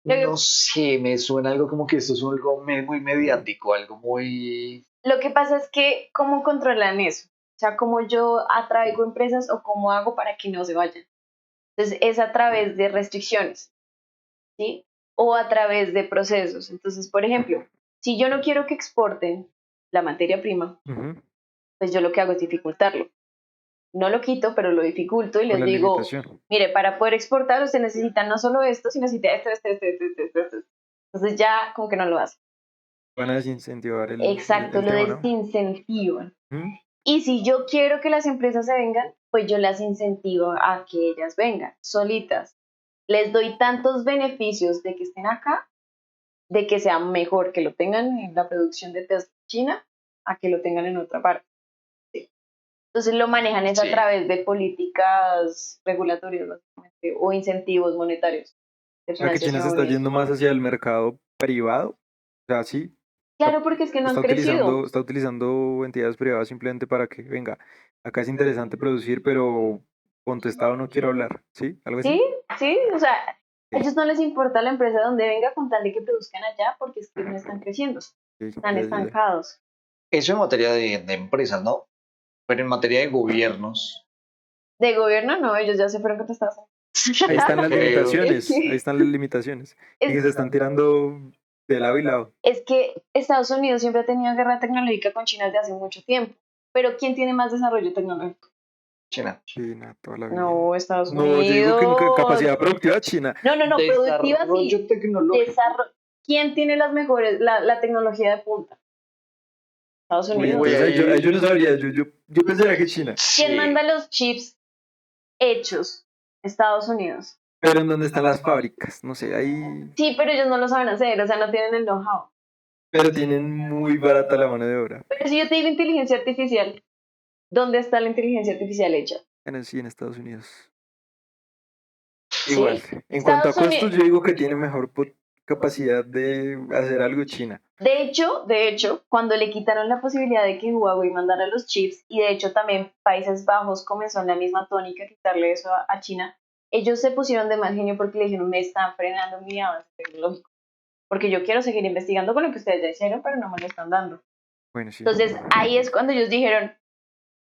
No Lo, sé, me suena algo como que esto es algo muy mediático, algo muy... lo que pasa es que, ¿cómo controlan eso? O sea, ¿cómo yo atraigo empresas o cómo hago para que no se vayan? Entonces, es a través de restricciones, ¿sí? O a través de procesos. Entonces, por ejemplo, si yo no quiero que exporten la materia prima, Ujú. pues yo lo que hago es dificultarlo. No lo quito, pero lo dificulto y Con les la digo, limitación. mire, para poder exportar usted necesita no solo esto, sino necesita esto. Entonces ya como que no lo hace. Van a desincentivar Exacto, el lo tema, ¿no? desincentivan. Ujú. Y si yo quiero que las empresas se vengan, pues yo las incentivo a que ellas vengan solitas. Les doy tantos beneficios de que estén acá, de que sea mejor que lo tengan en la producción de Tesla China, a que lo tengan en otra parte. Sí. Entonces lo manejan es a Sí, través de políticas regulatorias, básicamente, o incentivos monetarios de O sea que China se financiación está y eso. yendo más hacia el mercado privado. O sea, sí, está, Claro, porque es que no han crecido. está utilizando entidades privadas simplemente para que, venga, acá es interesante producir, pero con tu estado no quiero hablar. ¿Sí? ¿Algo así? Sí, sí, o sea, a Sí. ellos no les importa la empresa donde venga con tal de que produzcan allá porque es que no están creciendo. están ya. estancados. Eso en materia de empresas, ¿no? Pero en materia de gobiernos, De gobierno, no, ellos ya se fueron con Estados Unidos. Ahí están las creo. limitaciones, Es que- ahí están las limitaciones. Y que Es, se están tirando de lado y lado. es que Estados Unidos siempre ha tenido guerra tecnológica con China desde hace mucho tiempo. Pero ¿quién tiene más desarrollo tecnológico? China. China, toda la vida. No, Estados No, yo digo que en Unidos. capacidad productiva China. No, productiva sí. Desarrollo tecnológico. ¿Quién tiene las mejores, la tecnología de punta? Estados Uy, Unidos. Uy, entonces ahí- yo no sabría, yo pensaría que China. ¿Quién Sí. manda los chips hechos? Estados Unidos. Pero en dónde están las fábricas, no sé, ahí. Sí, pero ellos no lo saben hacer, o sea, no tienen el know-how. Pero tienen muy barata la mano de obra. Pero si yo te digo inteligencia artificial, ¿dónde está la inteligencia artificial hecha? Sí, en Estados Unidos. Sí. Igual. En cuanto a Estados costos, Unidos- yo digo que tiene mejor capacidad de hacer algo China. De hecho, cuando le quitaron la posibilidad de que Huawei mandara los chips, y de hecho también Países Bajos comenzó en la misma tónica quitarle eso a China, ellos se pusieron de mal genio porque le dijeron, me están frenando mi avance tecnológico, porque yo quiero seguir investigando con lo que ustedes ya hicieron, pero no me lo están dando. Bueno, sí. Entonces ahí es cuando ellos dijeron,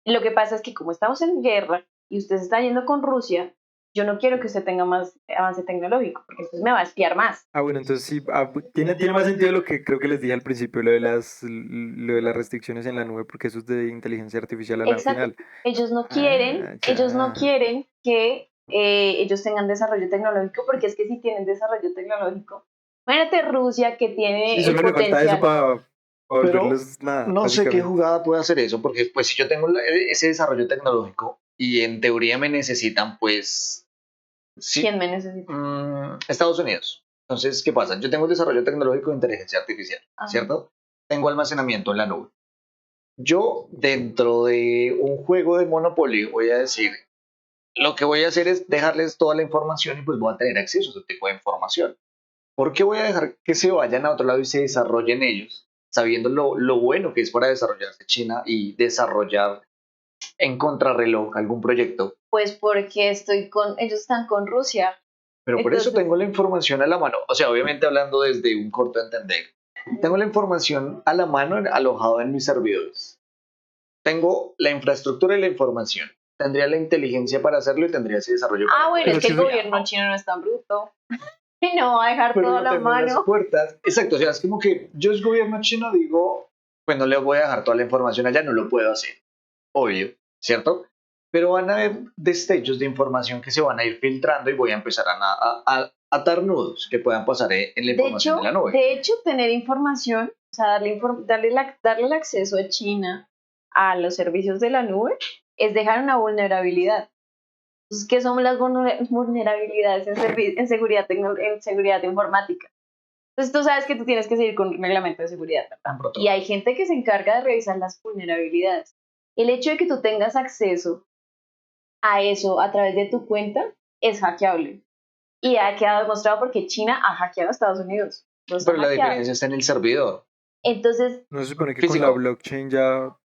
lo que pasa es que como estamos en guerra y usted se está yendo con Rusia, yo no quiero que usted tenga más avance tecnológico, porque entonces me va a espiar más. Bueno, entonces sí, tiene más sentido lo que creo que les dije al principio, lo de las restricciones en la nube, porque eso es de inteligencia artificial a la Exacto. final. Ellos no Ah, quieren, ya. ellos no quieren que ellos tengan desarrollo tecnológico, porque es que si tienen desarrollo tecnológico, imagínate Rusia que tiene Y solo el le falta eso potencial. para Pero volverlos nada, no sé qué básicamente. jugada puede hacer eso, porque pues si yo tengo ese desarrollo tecnológico y en teoría me necesitan, pues sí, ¿Quién me necesita? Estados Unidos. Entonces, ¿qué pasa? Yo tengo el desarrollo tecnológico de inteligencia artificial, Ajá. ¿cierto? Tengo almacenamiento en la nube. Yo, dentro de un juego de Monopoly, voy a decir, lo que voy a hacer es dejarles toda la información y pues voy a tener acceso a ese tipo de información. ¿Por qué voy a dejar que se vayan a otro lado y se desarrollen ellos, sabiendo lo bueno que es para desarrollarse China y desarrollar en contrarreloj algún proyecto? Pues porque ellos están con Rusia. Pero por eso Entonces- tengo la información a la mano. O sea, obviamente hablando desde un corto entender. Tengo la información a la mano alojado en mis servidores. Tengo la infraestructura y la información. Tendría la inteligencia para hacerlo y tendría ese desarrollo. Ah, bueno, Pero es que el sí- gobierno chino no es tan bruto. Y no va a dejar Pero todo a yo la tengo las mano. puertas. Exacto, o sea, es como que yo es gobierno chino, digo, pues no le voy a dejar toda la información allá, no lo puedo hacer. Obvio, ¿cierto? Pero van a haber destellos de información que se van a ir filtrando y voy a empezar a atar nudos que puedan pasar en la información de la nube. De hecho, tener información, o sea, darle el acceso a China a los servicios de la nube es dejar una vulnerabilidad. Entonces, ¿qué son las vulnerabilidades en seguridad informática? Entonces, tú sabes que tú tienes que seguir con un reglamento de seguridad, ¿verdad? Protocolo. Y hay gente que se encarga de revisar las vulnerabilidades. El hecho de que tú tengas acceso a eso a través de tu cuenta es hackeable. Y ha quedado demostrado porque China ha hackeado a Estados Unidos. Los ha Pero la hackeado. diferencia está en el servidor. Entonces, ¿No se supone que Físico. con la blockchain ya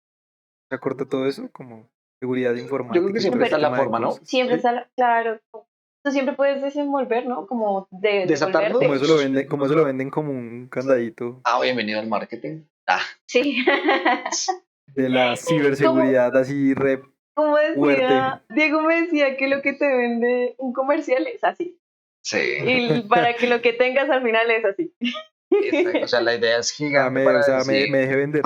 se acorta todo eso? Como seguridad informática. Yo creo que y siempre todo ese está la tema de forma, ¿no? cosas. siempre Sí. está, claro, tú siempre puedes desenvolver, ¿no? Como de Desatarlo. Como devolverte. eso lo venden como un candadito Ah, bienvenido al marketing. Sí. de la ciberseguridad así re Como decía, fuerte. Diego me decía que lo que te vende un comercial es así. Sí. Y para que lo que tengas al final es así. Exacto. O sea, la idea es gigante me para decir, me dejé vender.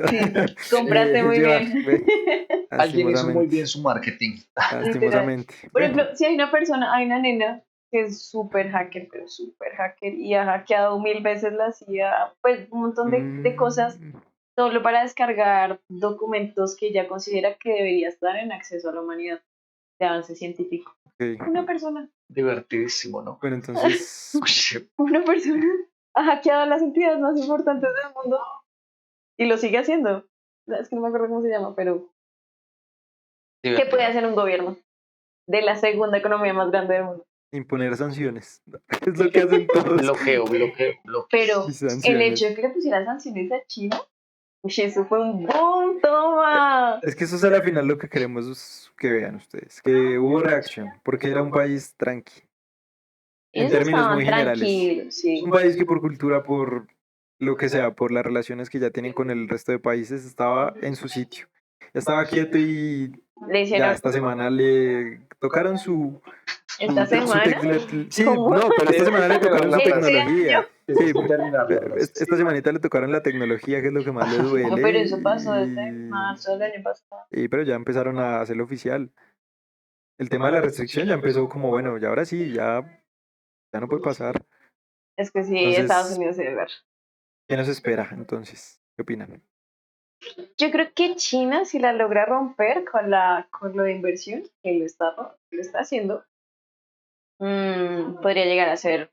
Sí, compraste muy llevar, bien. ve, alguien hizo muy lastimosamente, bien su marketing. lastimosamente. Por Bueno, ejemplo, si hay hay una nena que es súper hacker, pero súper hacker, y ha hackeado 1000 veces la CIA, pues un montón de cosas, solo para descargar documentos que ella considera que debería estar en acceso a la humanidad de avance científico. ok. Una persona Divertidísimo, ¿no? Bueno, entonces, una persona ha hackeado a las entidades más importantes del mundo y lo sigue haciendo. Es que no me acuerdo cómo se llama, pero ¿qué Divertido. puede hacer un gobierno de la segunda economía más grande del mundo? imponer sanciones. Es lo que hacen todos. Bloqueo. Pero Y el sanciones. hecho de que le pusieran sanciones a China, uy, eso fue un boom, toma. Es que eso es a la final lo que queremos que vean ustedes, que hubo reacción, porque era un país tranqui. En Ellos términos estaban muy generales. tranquilos, sí. Un país que por cultura, por lo que sea, por las relaciones que ya tienen con el resto de países, estaba en su sitio. Ya estaba quieto y Le ya hicieron esta semana le tocaron esta semana. Sí, ¿Cómo? no, pero esta semana le tocaron su Este año. tecnología. Sí, terminar la frase. esta semanita le tocaron la tecnología, que es lo que más le No, pero duele. eso pasó desde marzo del año pasado. Pero ya empezaron a hacerlo oficial. El tema de la restricción ya empezó como, bueno, ya ahora sí, ya no puede pasar. Es que sí, Estados Entonces, Unidos se debe ver. ¿qué nos espera entonces? ¿Qué opinan? Yo creo que China, si la logra romper con lo de inversión, que lo está haciendo, podría llegar a ser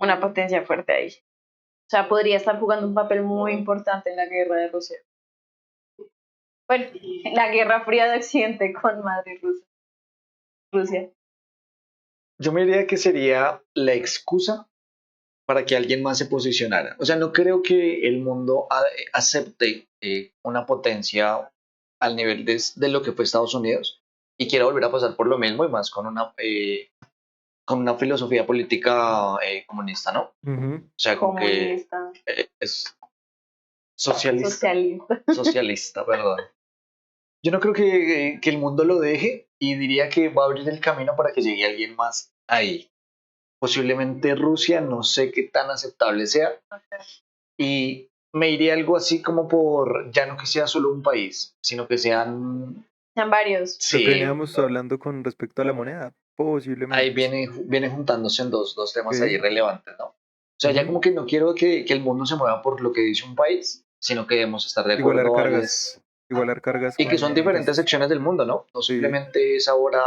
una potencia fuerte ahí. O sea, podría estar jugando un papel muy importante en la guerra de Rusia. Bueno, en la guerra fría de Occidente con Madrid, Rusia. Yo me diría que sería la excusa para que alguien más se posicionara. O sea, no creo que el mundo acepte una potencia al nivel de lo que fue Estados Unidos y quiera volver a pasar por lo mismo y más con una filosofía política comunista, ¿no? Ujú. O sea, como que Comunista, es socialista, socialista. socialista, perdón. Yo no creo que el mundo lo deje y diría que va a abrir el camino para que llegue alguien más ahí. Posiblemente Rusia, no sé qué tan aceptable sea, y me iría algo así como por, ya no que sea solo un país, sino que sean, Sean varios. Lo que sí, veníamos hablando con respecto a la moneda, ahí posiblemente. viene juntándose en dos temas ahí Ok. relevantes, ¿no? O sea, ya Ujú. como que no quiero que el mundo se mueva por lo que dice un país, sino que debemos estar de Igualar acuerdo cargas. Igualar cargas y que son con el diferentes resto. secciones del mundo, ¿no? No Sí. simplemente es ahora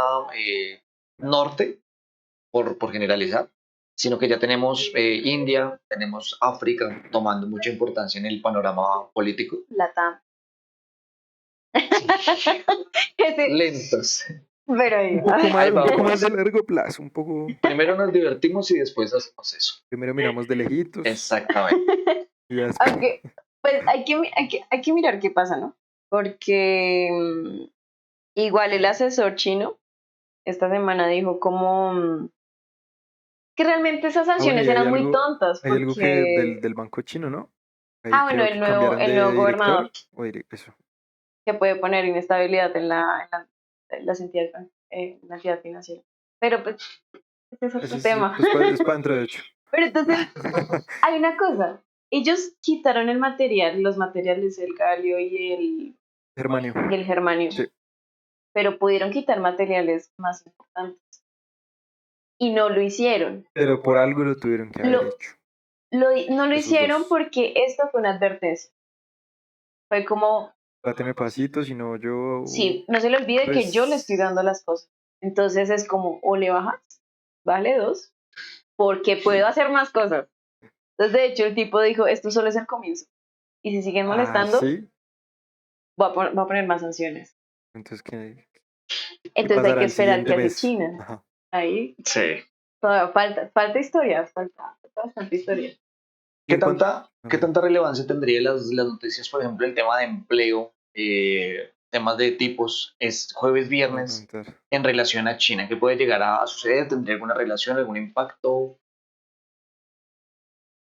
norte, por generalizar, sino que ya tenemos India, tenemos África tomando mucha importancia en el panorama político. Latam. Ese, Lentos. pero ahí Un va. poco Ahí más, un poco más vamos. de largo plazo, un poco. Primero nos divertimos y después hacemos eso. Primero miramos de lejitos Exactamente. y ya después. Aunque, pues hay que mirar qué pasa, ¿no? Porque igual el asesor chino esta semana dijo como que realmente esas Ah, bueno, sanciones y eran muy tontas hay algo que porque, del Banco Chino, ¿no? Ahí bueno, creo el que nuevo, cambiaron el nuevo de gobernador director. Eso. que puede poner inestabilidad en las entidades, en la entidad financiera. Pero pues, ese es otro Ese sí, tema. pues es para dentro de 8. Pero entonces, hay una cosa. Ellos quitaron los materiales, el galio Germanio. y el germanio, Sí. pero pudieron quitar materiales más importantes y no lo hicieron. Pero por algo lo tuvieron que haber Lo, hecho. no lo Esos hicieron dos. porque esto fue una advertencia. Fue como, Tráteme pasito, si no yo. sí, no se le olvide que yo le estoy Pues. dando las cosas. Entonces es como, o le bajas, vale dos, porque puedo hacer más cosas. Entonces, de hecho, el tipo dijo, esto solo es el comienzo. Y si siguen Ah, molestando, sí. va a poner más sanciones. Entonces, ¿qué Entonces hay pasará que el esperar siguiente qué hace mes? China. Ajá. Ahí Sí. todavía falta historia, falta bastante historia. Y ¿Qué en cuanto. tanta, qué tanta relevancia tendría las noticias, por ejemplo, el tema de empleo, temas de tipos, es jueves, viernes, en relación a China? ¿Qué puede llegar a suceder? ¿Tendría alguna relación, algún impacto?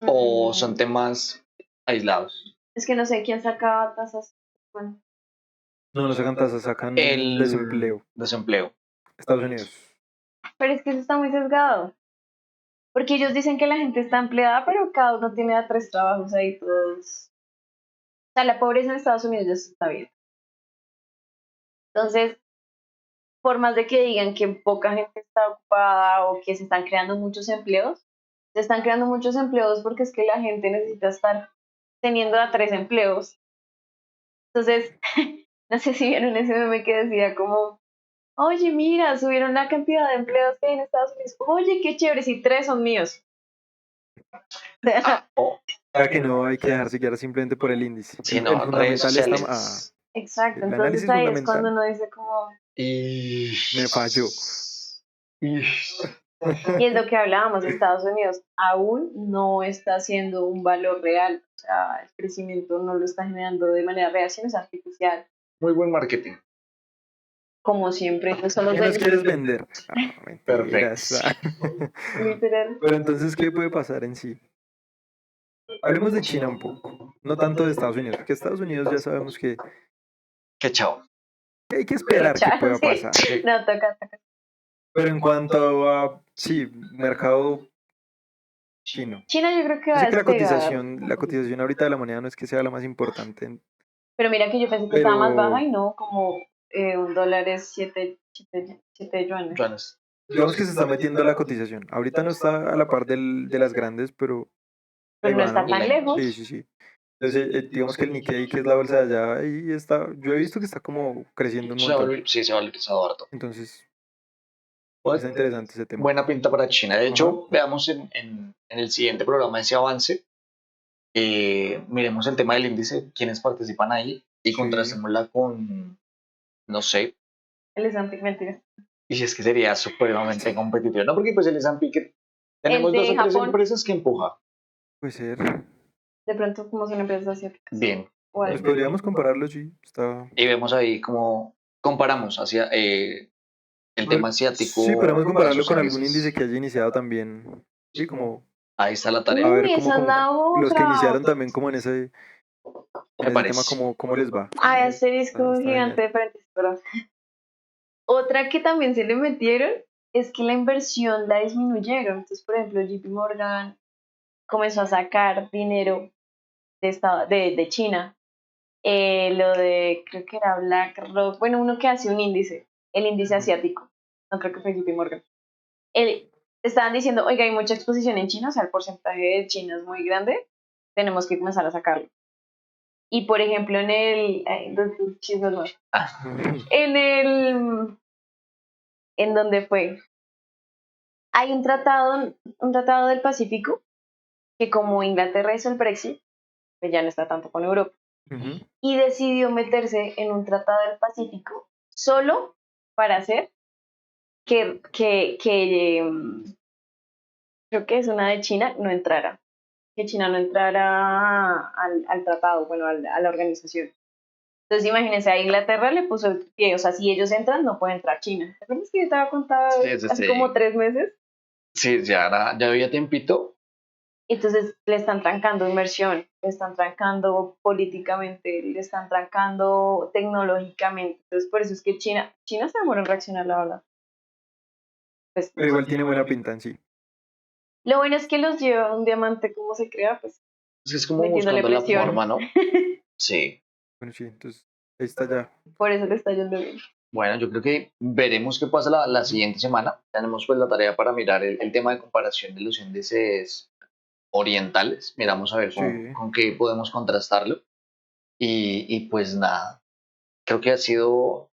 ¿O son temas aislados? Es que no sé quién saca tasas. Bueno, No, no sacan tasas, sacan El desempleo. desempleo. Estados Unidos. pero es que eso está muy sesgado. Porque ellos dicen que la gente está empleada, pero cada uno tiene a tres trabajos ahí todos. O sea, la pobreza en Estados Unidos ya está bien. Entonces, por más de que digan que poca gente está ocupada o que se están creando muchos empleos, se están creando muchos empleos porque es que la gente necesita estar teniendo a tres empleos. Entonces, no sé si vieron ese meme que decía como, oye, mira, subieron la cantidad de empleos que hay en Estados Unidos. Oye, qué chévere, si tres son míos. O Para que no hay que dejarse guiar simplemente por el índice. si El no, redes fundamental está. sociales. Exacto, El entonces análisis ahí es cuando fundamental uno dice como, Y... me falló. y- y es lo que hablábamos, Estados Unidos aún no está haciendo un valor real, o sea, el crecimiento no lo está generando de manera real, sino es artificial, Muy buen marketing. como siempre, no son los ¿Qué nos del quieres vender? Ah, Perfecto. mentiras. literal. Pero entonces, ¿qué puede pasar en sí? Hablemos de China un poco, no tanto de Estados Unidos, porque Estados Unidos ya sabemos Que chao. que hay que Pero esperar que pueda sí. pasar. Sí. No, toca. Pero en cuanto a, sí, mercado chino. China yo creo que Yo va a sé que despegar. la cotización ahorita de la moneda no es que sea la más importante, Pero mira que yo pensé que estaba más baja pero y no, como $1 es 7 yuanes. Jonas. digamos que se está metiendo la cotización. Ahorita no está a la par de las grandes, pero ahí Pero no va, está ¿no? tan lejos. Sí. Entonces, digamos que el Nikkei, que es la bolsa de allá, ahí está, yo he visto que está como creciendo un montón. Sí, se ha valorizado harto. Entonces, Pues, está interesante ese tema. buena pinta para China. De Ajá. hecho, veamos en el siguiente programa ese avance. Miremos el tema del índice, quiénes participan ahí y Sí. contrastémosla con, no sé, El S&P, mentira. y si es que sería supremamente competitivo. No, porque pues el S&P que tenemos de dos o tres Japón. empresas que empuja. Puede ser. De pronto, como son empresas asiáticas. Bien. O Pues algo. podríamos compararlo, sí. Está... Y vemos ahí cómo comparamos hacia el tema asiático. Sí, podemos compararlo con algún índices. índice que haya iniciado también. Sí, como Ahí está la tarea. a ver Esa es la los que otra. iniciaron también como en ese Me tema, parece. cómo les va. Ay, asterisco Está gigante genial. de paréntesis, perdón. Otra que también se le metieron es que la inversión la disminuyeron. Entonces, por ejemplo, JP Morgan comenzó a sacar dinero de China. Lo de, creo que era BlackRock, bueno, uno que hace un índice, el índice asiático, no creo que fue JP Morgan. Estaban diciendo, oiga, hay mucha exposición en China, o sea, el porcentaje de China es muy grande, tenemos que comenzar a sacarlo. Y por ejemplo, dos chismes más. ¿En donde fue? Hay un tratado del Pacífico que como Inglaterra hizo el Brexit, pues ya no está tanto con Europa, Ujú. y decidió meterse en un tratado del Pacífico solo para hacer que creo que es una de China, no entrara, que China no entrara al tratado, bueno, a la organización. Entonces, imagínense, a Inglaterra le puso el pie, o sea, si ellos entran, no puede entrar China. ¿Te acuerdas que yo estaba contando hace como 3 meses? Sí, ya había tiempito. Entonces, le están trancando inversión, le están trancando políticamente, le están trancando tecnológicamente. Entonces, por eso es que China se demoró en reaccionar, la verdad. Pues, Pero igual tiene buena pinta en sí. lo bueno es que los lleva un diamante, ¿cómo se crea? Pues Es como metiéndole buscando la presión. forma, ¿no? Sí. Bueno, sí, entonces ahí está ya. Por eso le está yendo bien. Bueno, yo creo que veremos qué pasa la siguiente semana. Tenemos pues la tarea para mirar el tema de comparación de los índices orientales. Miramos a ver Sí. con qué podemos contrastarlo. Y pues nada, creo que ha sido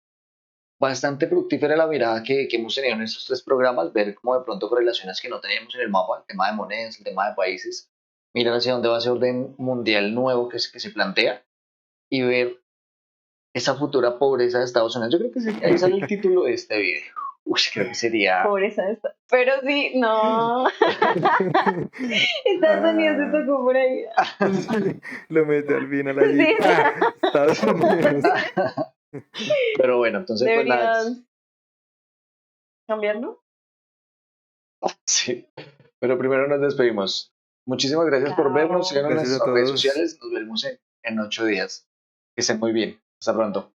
bastante fructífera la mirada que hemos tenido en estos tres programas, ver cómo de pronto correlaciones que no teníamos en el mapa, el tema de monedas, el tema de países, mirar hacia dónde va ese orden mundial nuevo que se plantea y ver esa futura pobreza de Estados Unidos. Yo creo que ahí sale el título de este video. Uy, creo que sería... Pobreza esta. Pero sí, no. Estados Unidos se tocó por ahí. Lo mete al final así. Sí. Estados Unidos. Pero bueno, entonces pues nada. Deberían cambiarlo. Sí. Pero primero nos despedimos. Muchísimas gracias por vernos. Chao. Síganos en Gracias a nuestras redes todos. sociales. Nos vemos en 8 días. Que estén muy bien. Hasta pronto.